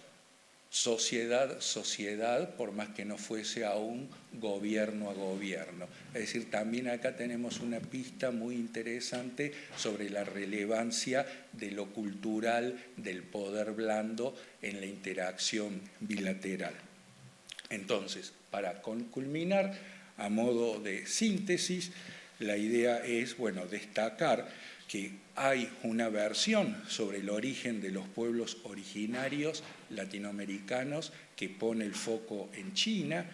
Speaker 6: sociedad-sociedad, por más que no fuese aún gobierno a gobierno. Es decir, también acá tenemos una pista muy interesante sobre la relevancia de lo cultural, del poder blando en la interacción bilateral. Entonces, para culminar, a modo de síntesis, la idea es, bueno, destacar que hay una versión sobre el origen de los pueblos originarios latinoamericanos que pone el foco en China,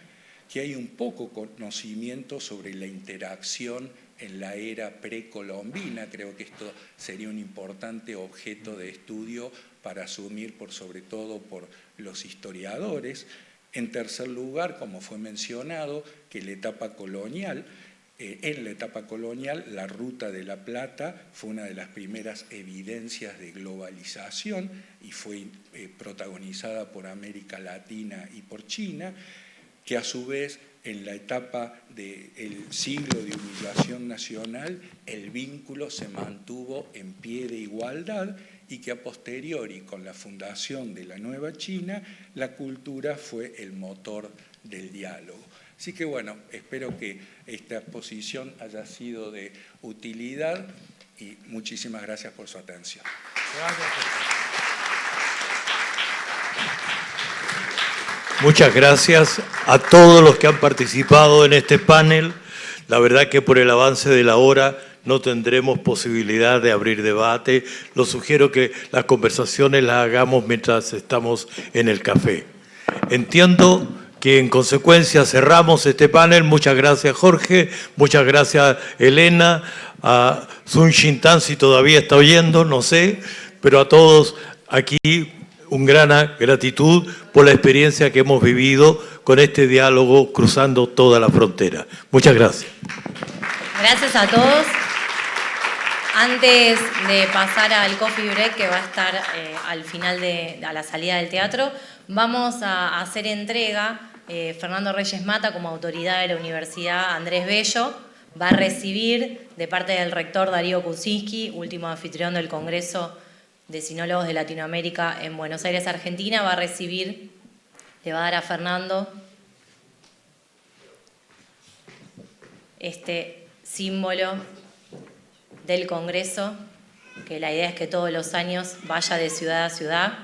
Speaker 6: que hay un poco conocimiento sobre la interacción en la era precolombina. Creo que esto sería un importante objeto de estudio para asumir sobre todo por los historiadores. En tercer lugar, como fue mencionado, que la etapa colonial, en la etapa colonial, la Ruta de la Plata fue una de las primeras evidencias de globalización y fue protagonizada por América Latina y por China, que a su vez en la etapa del siglo de humillación nacional el vínculo se mantuvo en pie de igualdad y que a posteriori, con la fundación de la Nueva China, la cultura fue el motor del diálogo. Así que bueno, espero que esta exposición haya sido de utilidad y muchísimas gracias por su atención.
Speaker 2: Muchas gracias a todos los que han participado en este panel. La verdad que por el avance de la hora no tendremos posibilidad de abrir debate. Lo sugiero que las conversaciones las hagamos mientras estamos en el café. Entiendo que en consecuencia cerramos este panel. Muchas gracias, Jorge. Muchas gracias, Elena. A Sun Shintan, si todavía está oyendo, no sé. Pero a todos aquí una gran gratitud por la experiencia que hemos vivido con este diálogo cruzando toda la frontera. Muchas gracias.
Speaker 7: Gracias a todos. Antes de pasar al coffee break, que va a estar al final a la salida del teatro, vamos a hacer entrega. Fernando Reyes Mata, como autoridad de la Universidad Andrés Bello, va a recibir de parte del rector Darío Kuczynski, último anfitrión del Congreso de Sinólogos de Latinoamérica en Buenos Aires, Argentina, le va a dar a Fernando este símbolo del Congreso, que la idea es que todos los años vaya de ciudad a ciudad.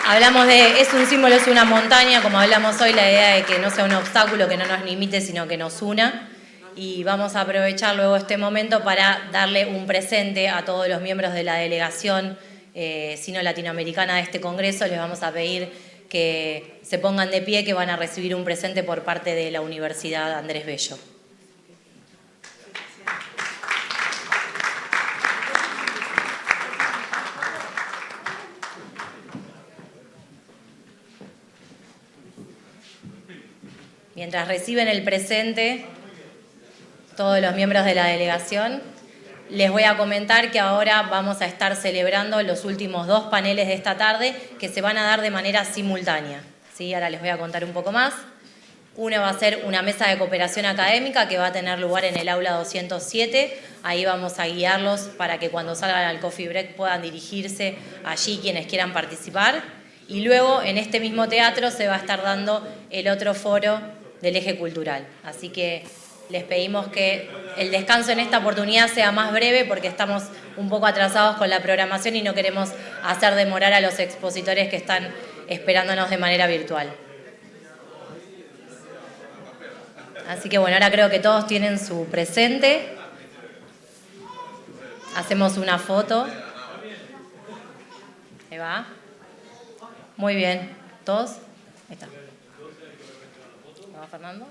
Speaker 7: Hablamos es un símbolo, es una montaña, como hablamos hoy, la idea de que no sea un obstáculo, que no nos limite, sino que nos una. Y vamos a aprovechar luego este momento para darle un presente a todos los miembros de la delegación sino-latinoamericana de este Congreso. Les vamos a pedir que se pongan de pie, que van a recibir un presente por parte de la Universidad Andrés Bello. Mientras reciben el presente todos los miembros de la delegación, les voy a comentar que ahora vamos a estar celebrando los últimos 2 paneles de esta tarde que se van a dar de manera simultánea. ¿Sí? Ahora les voy a contar un poco más. Uno va a ser una mesa de cooperación académica que va a tener lugar en el aula 207. Ahí vamos a guiarlos para que cuando salgan al coffee break puedan dirigirse allí quienes quieran participar. Y luego en este mismo teatro se va a estar dando el otro foro del eje cultural. Así que les pedimos que el descanso en esta oportunidad sea más breve porque estamos un poco atrasados con la programación y no queremos hacer demorar a los expositores que están esperándonos de manera virtual. Así que bueno, ahora creo que todos tienen su presente. Hacemos una foto. Ahí va. Muy bien. ¿Todos? Ahí está. ¿Va Fernando?